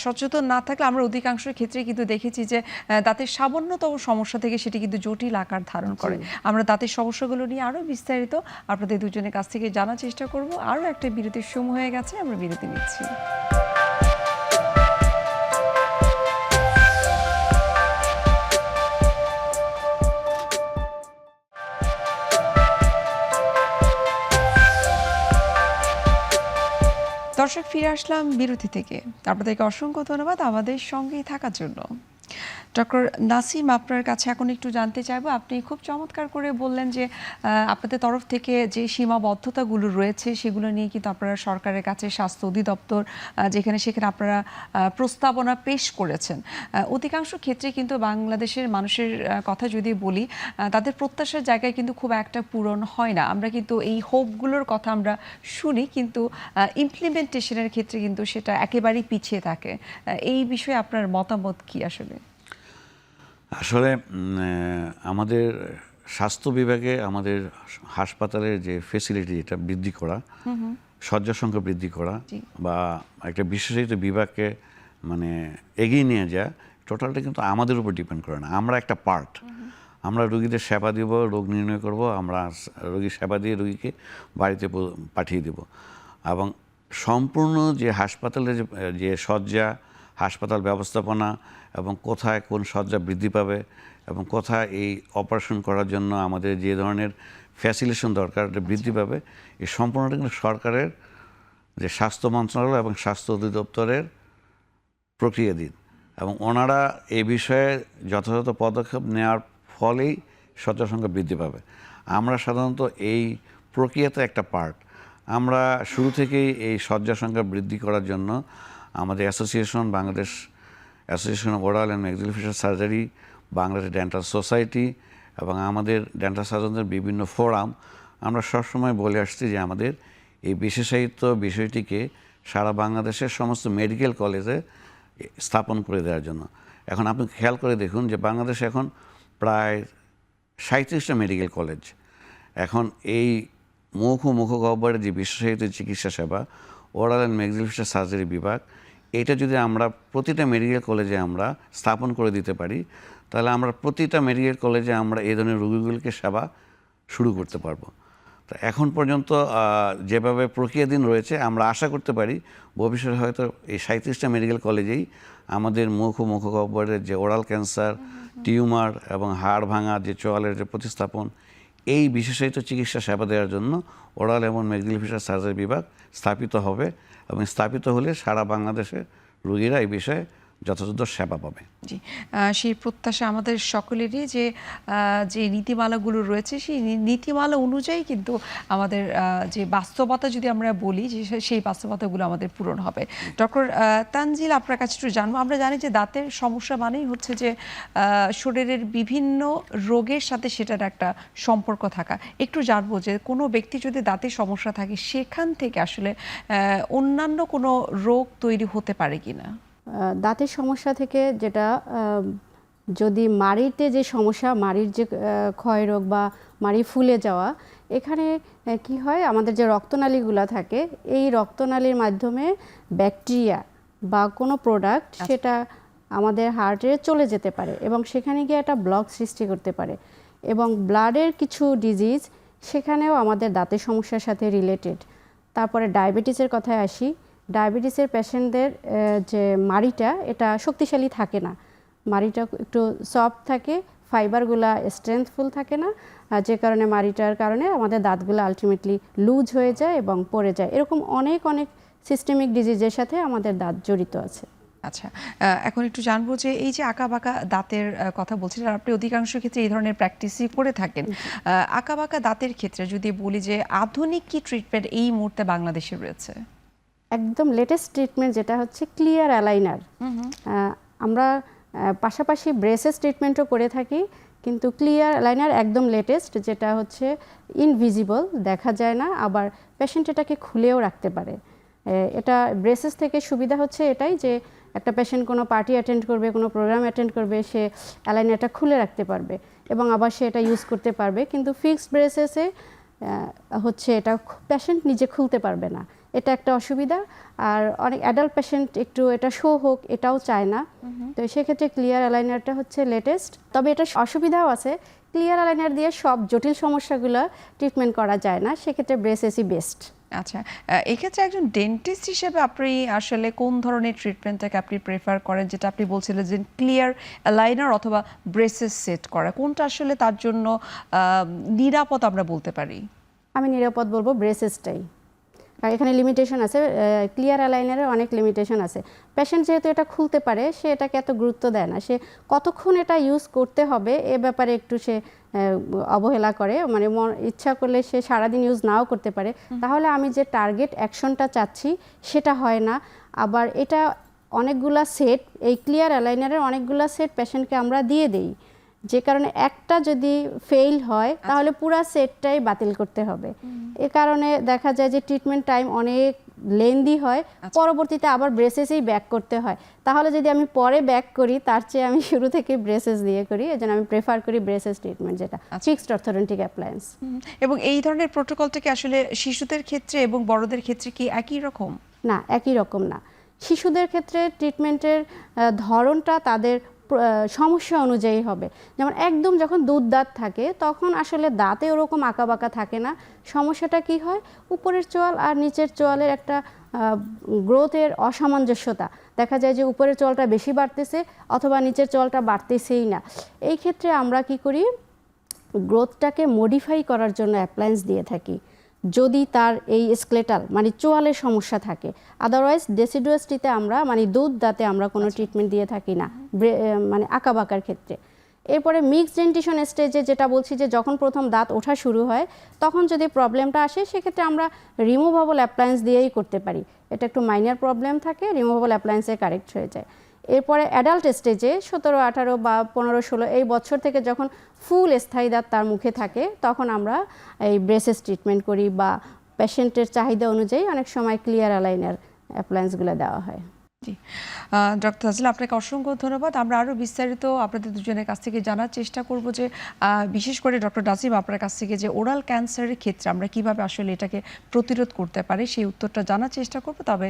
সচেতন না থাকলে আমরা অধিকাংশ ক্ষেত্রে কিন্তু দেখেছি যে দাঁতের সামান্যতম সমস্যা থেকে সেটি কিন্তু জটিল আকার ধারণ করে। আমরা দাঁতের সমস্যাগুলো নিয়ে আরও বিস্তারিত আপনাদের দুজনের কাছ থেকে জানার চেষ্টা করব। আরও একটা বিরতির সময় হয়ে গেছে, আমরা বিরতি নিচ্ছি। দর্শক, ফিরে আসলাম বিরতি থেকে। আপনাদেরকে অসংখ্য ধন্যবাদ আমাদের সঙ্গেই থাকার জন্য। ডক্টর নাসিম, আপনার কাছে এখন একটু জানতে চাইবো, আপনি খুব চমৎকার করে বললেন যে আপনাদের তরফ থেকে যে সীমাবদ্ধতাগুলো রয়েছে সেগুলো নিয়ে কিন্তু আপনারা সরকারের কাছে, স্বাস্থ্য অধিদপ্তর যেখানে সেখানে আপনারা প্রস্তাবনা পেশ করেছেন। অধিকাংশ ক্ষেত্রে কিন্তু বাংলাদেশের মানুষের কথা যদি বলি, তাদের প্রত্যাশার জায়গায় কিন্তু খুব একটা পূরণ হয় না। আমরা কিন্তু এই হোপগুলোর কথা আমরা শুনি, কিন্তু ইমপ্লিমেন্টেশনের ক্ষেত্রে কিন্তু সেটা একেবারেই পিছিয়ে থাকে। এই বিষয়ে আপনার মতামত কি? আসলে আমাদের স্বাস্থ্য বিভাগে আমাদের হাসপাতালের যে ফেসিলিটি, এটা বৃদ্ধি করা, শয্যা সংখ্যা বৃদ্ধি করা বা একটা বিশেষায়িত বিভাগকে মানে এগিয়ে নিয়ে যাওয়া, টোটালটা কিন্তু আমাদের উপর ডিপেন্ড করে না। আমরা একটা পার্ট। আমরা রোগীদের সেবা দিব, রোগ নির্ণয় করব, আমরা রোগীর সেবা দিয়ে রোগীকে বাড়িতে পাঠিয়ে দেব। এবং সম্পূর্ণ যে হাসপাতালের যে শয্যা, হাসপাতাল ব্যবস্থাপনা এবং কোথায় কোন শয্যা বৃদ্ধি পাবে এবং কোথায় এই অপারেশন করার জন্য আমাদের যে ধরনের ফ্যাসিলিটেশন দরকার বৃদ্ধি পাবে, এই সম্পূর্ণটা কিন্তু সরকারের যে স্বাস্থ্য মন্ত্রণালয় এবং স্বাস্থ্য অধিদপ্তরের প্রক্রিয়াধীন, এবং ওনারা এই বিষয়ে যথাযথ পদক্ষেপ নেওয়ার ফলেই শয্যা সংখ্যা বৃদ্ধি পাবে। আমরা সাধারণত এই প্রক্রিয়াতে একটা পার্ট। আমরা শুরু থেকেই এই শয্যা সংখ্যা বৃদ্ধি করার জন্য আমাদের association, Bangladesh association of oral and maxillofacial surgery, Bangladesh dental society এবং আমাদের ডেন্টাল সার্জনদের বিভিন্ন ফোরাম, আমরা সবসময় বলে আসছি যে আমাদের এই বিশেষায়িত বিষয়টিকে সারা বাংলাদেশের সমস্ত মেডিকেল কলেজে স্থাপন করে দেওয়ার জন্য। এখন আপনি খেয়াল করে দেখুন যে বাংলাদেশে এখন প্রায় 37টা মেডিকেল কলেজ। এখন এই মুখগহ্বরের যে বিশেষায়িত চিকিৎসা সেবা, ওরাল অ্যান্ড ম্যাক্সিলোফেশিয়াল সার্জারি বিভাগ, এটা যদি আমরা প্রতিটা মেডিকেল কলেজে আমরা স্থাপন করে দিতে পারি, তাহলে আমরা প্রতিটা মেডিকেল কলেজে আমরা এই ধরনের রোগীগুলিকে সেবা শুরু করতে পারবো। তো এখন পর্যন্ত যেভাবে প্রক্রিয়াধীন রয়েছে, আমরা আশা করতে পারি ভবিষ্যতে হয়তো এই 37টা মেডিকেল কলেজেই আমাদের মুখগহ্বরের যে ওরাল ক্যান্সার, টিউমার এবং হাড় ভাঙা যে চোয়ালের যে প্রতিস্থাপন, এই বিশেষায়িত চিকিৎসা সেবা দেওয়ার জন্য ওরাল এবং ম্যাক্সিলোফেশিয়াল সার্জারি বিভাগ স্থাপিত হবে, এবং স্থাপিত হলে সারা বাংলাদেশে রোগীরা এই বিষয়ে যথাযথ সেবা পাবে। জি, সেই প্রত্যাশা আমাদের সকলেরই যে নীতিমালাগুলো রয়েছে সেই নীতিমালা অনুযায়ী কিন্তু আমাদের যে বাস্তবতা যদি আমরা বলি যে সেই বাস্তবতাগুলো আমাদের পূরণ হবে। ডক্টর তানজিল, আপনার কাছে একটু জানবো, আমরা জানি যে দাঁতের সমস্যা মানেই হচ্ছে যে শরীরের বিভিন্ন রোগের সাথে সেটার একটা সম্পর্ক থাকা। একটু জানবো যে কোনো ব্যক্তি যদি দাঁতের সমস্যা থাকে সেখান থেকে আসলে অন্যান্য কোনো রোগ তৈরি হতে পারে কিনা? দাঁতের সমস্যা থেকে যেটা, যদি মাড়িতে যে সমস্যা, মাড়ির যে ক্ষয়রোগ বা মাড়ি ফুলে যাওয়া, এখানে কি হয়, আমাদের যে রক্তনালীগুলো থাকে, এই রক্তনালীর মাধ্যমে ব্যাকটেরিয়া বা কোনো প্রোডাক্ট সেটা আমাদের হার্টে চলে যেতে পারে এবং সেখানে গিয়ে একটা ব্লক সৃষ্টি করতে পারে। এবং ব্লাডের কিছু ডিজিজ সেখানেও আমাদের দাঁতের সমস্যার সাথে রিলেটেড। তারপরে ডায়াবেটিসের কথায় আসি। ডায়াবেটিসের পেশেন্টদের যে মাড়িটা, এটা শক্তিশালী থাকে না, মাড়িটা একটু সফট থাকে, ফাইবারগুলা স্ট্রেংথফুল থাকে না, যে কারণে মাড়িটার কারণে আমাদের দাঁতগুলো আলটিমেটলি লুজ হয়ে যায় এবং পড়ে যায়। এরকম অনেক অনেক সিস্টেমিক ডিজিজের সাথে আমাদের দাঁত জড়িত আছে। আচ্ছা, এখন একটু জানবো যে এই যে আঁকাবাঁকা দাঁতের কথা বলছিলেন, আপনি অধিকাংশ ক্ষেত্রে এই ধরনের প্র্যাকটিসই করে থাকেন। আঁকাবাঁকা দাঁতের ক্ষেত্রে যদি বলি যে আধুনিক কি ট্রিটমেন্ট এই মুহূর্তে বাংলাদেশে রয়েছে? একদম লেটেস্ট ট্রিটমেন্ট যেটা হচ্ছে ক্লিয়ার অ্যালাইনার। আমরা পাশাপাশি ব্রেসেস ট্রিটমেন্টও করে থাকি, কিন্তু ক্লিয়ার অ্যালাইনার একদম লেটেস্ট, যেটা হচ্ছে ইনভিজিবল, দেখা যায় না, আবার পেশেন্ট এটাকে খুলেও রাখতে পারে। এটা ব্রেসেস থেকে সুবিধা হচ্ছে এটাই যে একটা পেশেন্ট কোনো পার্টি অ্যাটেন্ড করবে, কোনো প্রোগ্রাম অ্যাটেন্ড করবে, সে অ্যালাইনারটা খুলে রাখতে পারবে এবং আবার সে এটা ইউজ করতে পারবে। কিন্তু ফিক্সড ব্রেসেসে হচ্ছে এটা পেশেন্ট নিজে খুলতে পারবে না এটা একটা অসুবিধা। আর অনেক অ্যাডাল্ট পেশেন্ট একটু এটা শো হোক এটাও চায় না, তো সেক্ষেত্রে ক্লিয়ার অ্যালাইনারটা হচ্ছে লেটেস্ট। তবে এটা অসুবিধাও আছে, ক্লিয়ার অ্যালাইনার দিয়ে সব জটিল সমস্যাগুলো ট্রিটমেন্ট করা যায় না, সেক্ষেত্রে ব্রেসেসই বেস্ট। আচ্ছা, এক্ষেত্রে একজন ডেন্টিস্ট হিসেবে আপনি আসলে কোন ধরনের ট্রিটমেন্টটাকে আপনি প্রেফার করেন? যেটা আপনি বলছিলেন যে ক্লিয়ার অ্যালাইনার অথবা ব্রেসেস সেট করা, কোনটা আসলে তার জন্য নিরাপদ আমরা বলতে পারি? আমি নিরাপদ বলবো ব্রেসেসটাই, কারণ এখানে লিমিটেশন আছে, ক্লিয়ার অ্যালাইনারের অনেক লিমিটেশন আছে। পেশেন্ট যেহেতু এটা খুলতে পারে, সে এটাকে এত গুরুত্ব দেয় না, সে কতক্ষণ এটা ইউজ করতে হবে এ ব্যাপারে একটু সে অবহেলা করে, মানে ইচ্ছা করলে সে সারাদিন ইউজ নাও করতে পারে, তাহলে আমি যে টার্গেট অ্যাকশনটা চাচ্ছি সেটা হয় না। আবার এটা অনেকগুলা সেট, এই ক্লিয়ার অ্যালাইনারের অনেকগুলা সেট পেশেন্টকে আমরা দিয়ে দিই, যে কারণে একটা যদি ফেইল হয় তাহলে পুরো সেটটাই বাতিল করতে হবে। এ কারণে দেখা যায় যে ট্রিটমেন্ট টাইম অনেক লেন্দি হয়, পরবর্তীতে আবার ব্রেসেসেই ব্যাক করতে হয়। তাহলে যদি আমি পরে ব্যাক করি তার চেয়ে আমি শুরু থেকে ব্রেসেস দিয়ে করি, এজন্য আমি প্রেফার করি ব্রেসেস ট্রিটমেন্ট, যেটা ফিক্সড অর্থোডন্টিক অ্যাপ্লায়েন্স। এবং এই ধরনের প্রোটোকলটা কি আসলে শিশুদের ক্ষেত্রে এবং বড়দের ক্ষেত্রে কি একই রকম? না, একই রকম না। শিশুদের ক্ষেত্রে ট্রিটমেন্টের ধরনটা তাদের সমস্যা অনুযায়ী হবে। যেমন একদম যখন দুধ দাঁত থাকে তখন আসলে দাঁতে ওরকম আঁকাবাঁকা থাকে না। সমস্যাটা কি হয়, উপরের চোয়াল আর নিচের চোয়ালের একটা গ্রোথের অসামঞ্জস্যতা দেখা যায়, যে উপরের চোয়ালটা বেশি বাড়তেছে অথবা নিচের চোয়ালটা বাড়তেছেই না। এই ক্ষেত্রে আমরা কি করি, গ্রোথটাকে মডিফাই করার জন্য অ্যাপ্লায়েন্স দিয়ে থাকি যদি তার এই স্কেলেটাল মানে চোয়ালের সমস্যা থাকে। আদারওয়াইজ ডেসিডুয়াসটিতে আমরা মানে দুধ দাঁতে আমরা কোনো ট্রিটমেন্ট দিয়ে থাকি না মানে আঁকাবাঁকার ক্ষেত্রে। এরপরে মিক্সড ডেন্টিশন স্টেজে যেটা বলছি, যে যখন প্রথম দাঁত ওঠা শুরু হয় তখন যদি প্রবলেমটা আসে সেক্ষেত্রে আমরা রিমুভেবল অ্যাপ্লায়েন্স দিয়েই করতে পারি। এটা একটু মাইনর প্রবলেম থাকে, রিমুভেবল অ্যাপ্লায়েন্সে কারেক্ট হয়ে যায়। এরপরে অ্যাডাল্ট স্টেজে 17, 18 বা 15, 16 এই বছর থেকে যখন ফুল স্থায়ী দাঁত তার মুখে থাকে তখন আমরা এই ব্রেসেস ট্রিটমেন্ট করি, বা পেশেন্টের চাহিদা অনুযায়ী অনেক সময় ক্লিয়ার অ্যালাইনার অ্যাপ্লায়েন্সগুলো দেওয়া হয়। জি, ডক্টর তাজলিল, আপনাকে অসংখ্য ধন্যবাদ। আমরা আরও বিস্তারিত আপনাদের দুজনের কাছ থেকে জানার চেষ্টা করব, যে বিশেষ করে ডক্টর নাসিম আপনার কাছ থেকে যে ওরাল ক্যান্সারের ক্ষেত্রে আমরা কিভাবে আসলে এটাকে প্রতিরোধ করতে পারি সেই উত্তরটা জানার চেষ্টা করব। তবে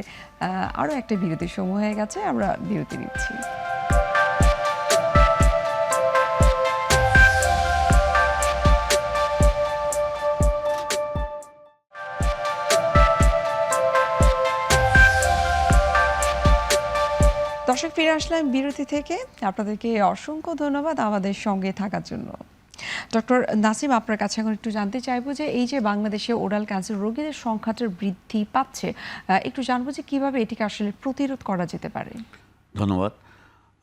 আরও একটা বিরতির সময় হয়ে গেছে, আমরা বিরতি নিচ্ছি। দর্শক, ফিরে আসলাম বিরতি থেকে। আপনাদেরকে অসংখ্য ধন্যবাদ আমাদের সঙ্গে থাকার জন্য। ডক্টর নাসিম, আপনার কাছে এখন একটু জানতে চাইবো যে এই যে বাংলাদেশে ওরাল ক্যান্সার রোগীদের সংখ্যাটা বৃদ্ধি পাচ্ছে, একটু জানবো যে কিভাবে এটিকে আসলে প্রতিরোধ করা যেতে পারে। ধন্যবাদ।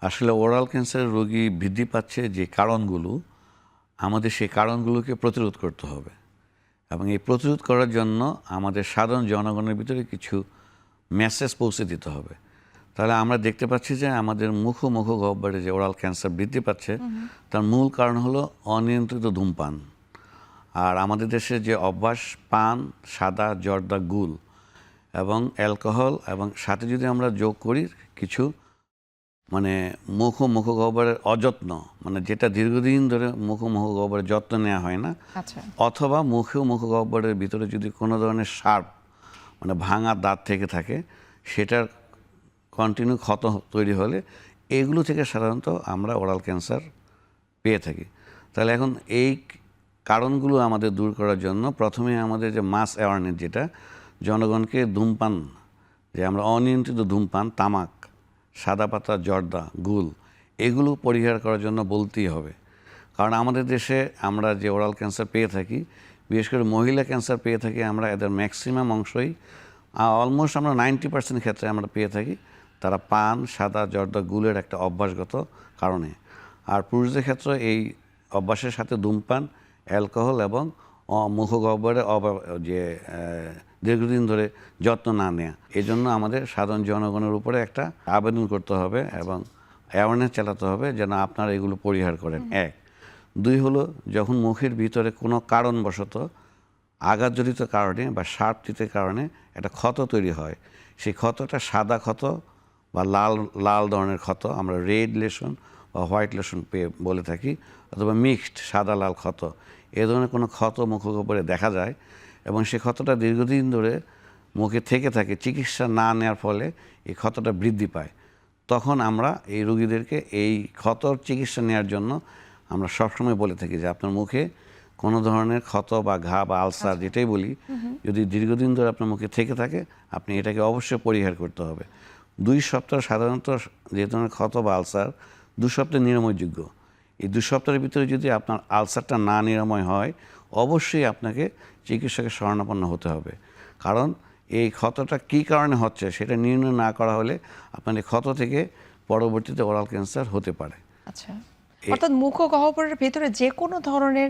আসলে ওরাল ক্যান্সারের রোগী বৃদ্ধি পাচ্ছে যে কারণগুলো, আমাদের সেই কারণগুলোকে প্রতিরোধ করতে হবে, এবং এই প্রতিরোধ করার জন্য আমাদের সাধারণ জনগণের ভিতরে কিছু মেসেজ পৌঁছে দিতে হবে। তাহলে আমরা দেখতে পাচ্ছি যে আমাদের মুখ গহ্বরে যে ওরাল ক্যান্সার বৃদ্ধি পাচ্ছে তার মূল কারণ হলো অনিয়ন্ত্রিত ধূমপান। আর আমাদের দেশে যে অভ্যাস, পান, সাদা, জর্দা, গুল এবং অ্যালকোহল, এবং সাথে যদি আমরা যোগ করি কিছু মানে মুখ গহ্বরের অযত্ন, মানে যেটা দীর্ঘদিন ধরে মুখ গহ্বরের যত্ন নেওয়া হয় না, অথবা মুখ গহ্বরের ভিতরে যদি কোনো ধরনের শার্প মানে ভাঙা দাঁত থেকে থাকে, সেটার কন্টিনিউ ক্ষত তৈরি হলে এগুলো থেকে সাধারণত আমরা ওরাল ক্যান্সার পেয়ে থাকি। তাহলে এখন এই কারণগুলো আমাদের দূর করার জন্য প্রথমে আমাদের যে মাস অ্যাওয়ারনেস, যেটা জনগণকে ধূমপান, যে আমরা অনিয়ন্ত্রিত ধূমপান, তামাক, সাদা পাতা, জর্দা, গুল এগুলো পরিহার করার জন্য বলতেই হবে। কারণ আমাদের দেশে আমরা যে ওরাল ক্যান্সার পেয়ে থাকি, বিশেষ করে মহিলা ক্যান্সার পেয়ে থাকি আমরা, এদের ম্যাক্সিমাম অংশই অলমোস্ট আমরা 90% ক্ষেত্রে আমরা পেয়ে থাকি তারা পান, সাদা, জর্দা, গুলের একটা অভ্যাসগত কারণে। আর পুরুষদের ক্ষেত্রে এই অভ্যাসের সাথে ধূমপান, অ্যালকোহল এবং মুখ গহ্বরের যে দীর্ঘদিন ধরে যত্ন না নেওয়া। এই জন্য আমাদের সাধারণ জনগণের উপরে একটা আবেদন করতে হবে এবং অ্যাওয়ারনেস চালাতে হবে যেন আপনারা এগুলো পরিহার করেন। 1, 2 হলো, যখন মুখের ভিতরে কোনো কারণবশত আঘাতজনিত কারণে বা শার্পটিতে কারণে একটা ক্ষত তৈরি হয়, সেই ক্ষতটা সাদা ক্ষত বা লাল ধরনের ক্ষত, আমরা রেড লেশন বা হোয়াইট লেশন বলে থাকি, অথবা মিক্সড সাদা লাল ক্ষত, এ ধরনের কোনো ক্ষত মুখ গহ্বরে দেখা যায় এবং সে ক্ষতটা দীর্ঘদিন ধরে মুখে থেকে থাকে, চিকিৎসা না নেওয়ার ফলে এই ক্ষতটা বৃদ্ধি পায়, তখন আমরা এই রোগীদেরকে এই ক্ষতর চিকিৎসা নেওয়ার জন্য আমরা সবসময় বলে থাকি যে আপনার মুখে কোনো ধরনের ক্ষত বা ঘা বা আলসার যেটাই বলি, যদি দীর্ঘদিন ধরে আপনার মুখে থেকে থাকে, আপনি এটাকে অবশ্যই পরিহার করতে হবে। 2 সপ্তাহ সাধারণত যে ধরনের ক্ষত বা আলসার 2 সপ্তাহে নিরাময়যোগ্য। এই 2 সপ্তাহের ভিতরে যদি আপনার আলসারটা না নিরাময় হয়, অবশ্যই আপনাকে চিকিৎসকের শরণাপন্ন হতে হবে। কারণ এই ক্ষতটা কী কারণে হচ্ছে সেটা নির্ণয় না করা হলে আপনার এই ক্ষত থেকে পরবর্তীতে ওরাল ক্যান্সার হতে পারে। আচ্ছা, অর্থাৎ মুখ ও গহ্বরের ভেতরে যে কোনো ধরনের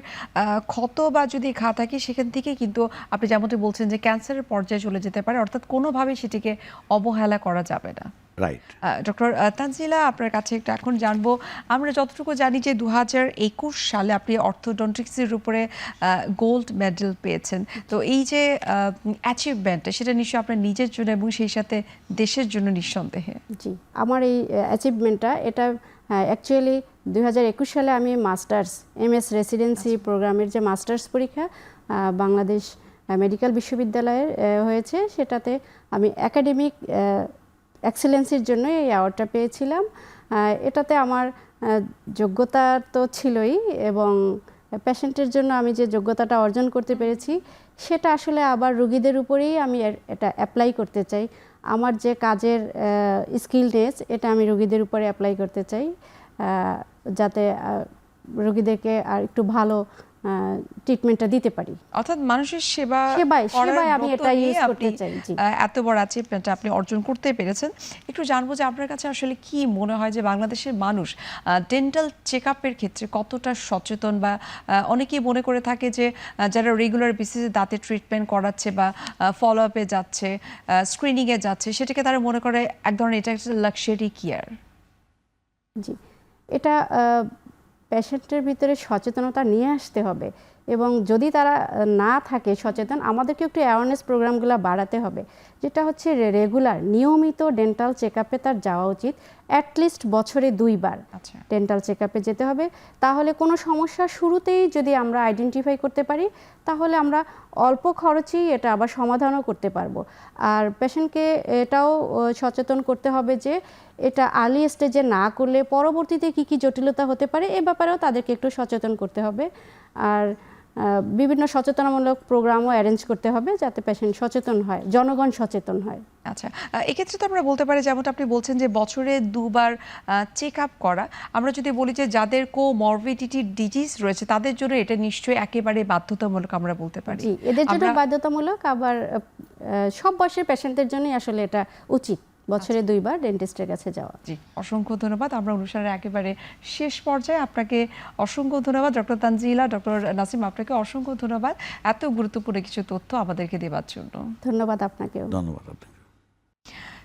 ক্ষত বা যদি ঘা থাকে সেখান থেকে কিন্তু আপনি যেমনটি বলছেন যে ক্যান্সারের পর্যায়ে চলে যেতে পারে, অর্থাৎ কোনোভাবেই সেটিকে অবহেলা করা যাবে না। রাইট। ডক্টর তানজিলা, আপনার কাছে একটু এখন জানবো, আমরা যতটুকু জানি যে 2021 সালে আপনি অর্থোডন্টিক্সের উপরে গোল্ড মেডেল পেয়েছেন। তো এই যে অ্যাচিভমেন্ট, সেটা নিশ্চয়ই আপনার নিজের জন্য এবং সেই সাথে দেশের জন্য নিঃসন্দেহে। জি, আমার এই অ্যাচিভমেন্টটা এটা অ্যাকচুয়ালি 2021 সালে আমি মাস্টার্স MS রেসিডেন্সি প্রোগ্রামের যে মাস্টার্স পরীক্ষা বাংলাদেশ মেডিকেল বিশ্ববিদ্যালয়ের হয়েছে, সেটাতে আমি একাডেমিক এক্সেলেন্সির জন্য এই অ্যাওয়ার্ডটা পেয়েছিলাম। এটাতে আমার যোগ্যতা তো ছিলই, এবং পেশেন্টের জন্য আমি যে যোগ্যতাটা অর্জন করতে পেরেছি সেটা আসলে আবার রোগীদের উপরেই আমি এটা অ্যাপ্লাই করতে চাই। আমার যে কাজের স্কিলনেস এটা আমি রোগীদের উপরে অ্যাপ্লাই করতে চাই, যাতে রোগীদেরকে আর একটু ভালো ট্রিটমেন্টটা দিতে পারি। অর্থাৎ মানুষের সেবায় আমি এটা ইউজ করতে চাই। এত বড় অ্যাচিভমেন্ট আপনি অর্জন করতে পেরেছেন। একটু জানবো যে আপনার কাছে আসলে কি মনে হয় যে বাংলাদেশের মানুষ ডেন্টাল চেকআপের ক্ষেত্রে কতটা সচেতন, বা অনেকেই মনে করে থাকে যে যারা রেগুলার বেসিসে দাঁতের ট্রিটমেন্ট করাচ্ছে বা ফলো আপে যাচ্ছে, স্ক্রিনিংয়ে যাচ্ছে, সেটাকে তারা মনে করে এক ধরনের এটা একটা লাক্সারি কেয়ার। জি, এটা পেশেন্টের ভিতরে সচেতনতা নিয়ে আসতে হবে, এবং যদি তারা না থাকে সচেতন, আমাদেরকে একটু অ্যাওয়ারনেস প্রোগ্রামগুলো বাড়াতে হবে, যেটা হচ্ছে রেগুলার নিয়মিত ডেন্টাল চেকআপে তার যাওয়া উচিত, অ্যাটলিস্ট বছরে 2 বার ডেন্টাল চেকআপে যেতে হবে। তাহলে কোনো সমস্যা শুরুতেই যদি আমরা আইডেন্টিফাই করতে পারি, তাহলে আমরা অল্প খরচেই এটা আবার সমাধানও করতে পারবো। আর পেশেন্টকে এটাও সচেতন করতে হবে যে এটা আর্লি স্টেজে না করলে পরবর্তীতে কি কি জটিলতা হতে পারে, এ ব্যাপারেও তাদেরকে একটু সচেতন করতে হবে। আর বিভিন্ন সচেতনামূলক প্রোগ্রামও অ্যারেঞ্জ করতে হবে যাতে পেশেন্ট সচেতন হয়, জনগণ সচেতন হয়। আচ্ছা, এক্ষেত্রে তো আমরা বলতে পারি, যেমনটা আপনি বলছেন যে বছরে 2 বার চেক আপ করা। আমরা যদি বলি যে যাদের কোমরবিডিটি ডিজিজ রয়েছে তাদের জন্য এটা নিশ্চয়ই একেবারে বাধ্যতামূলক আমরা বলতে পারি। জি, এদের জন্য বাধ্যতামূলক, আবার সব বয়সের পেশেন্টদের জন্যই আসলে এটা উচিত বছরে 2 বার ডেন্টিস্টের কাছে যাওয়া। জি, অসংখ্য ধন্যবাদ। আমরা অনুষ্ঠানের একেবারে শেষ পর্যায়ে, আপনাকে অসংখ্য ধন্যবাদ ডক্টর তানজিলা, ডক্টর নাসিম, আপনাকে অসংখ্য ধন্যবাদ এত গুরুত্বপূর্ণ কিছু তথ্য আমাদেরকে দেওয়ার জন্য। ধন্যবাদ আপনাকেও। ধন্যবাদ আপনাকে।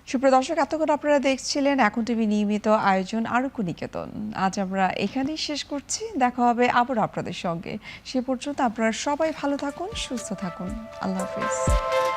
সুপ্রিয় দর্শক, এতক্ষণ আপনারা দেখছিলেন এখন টিভি নিয়মিত আয়োজন আরোগ্য নিকেতন। আজ আমরা এখানেই শেষ করছি, দেখা হবে আবার আপনাদের সঙ্গে। সে পর্যন্ত আপনারা সবাই ভালো থাকুন, সুস্থ থাকুন। আল্লাহ হাফেজ।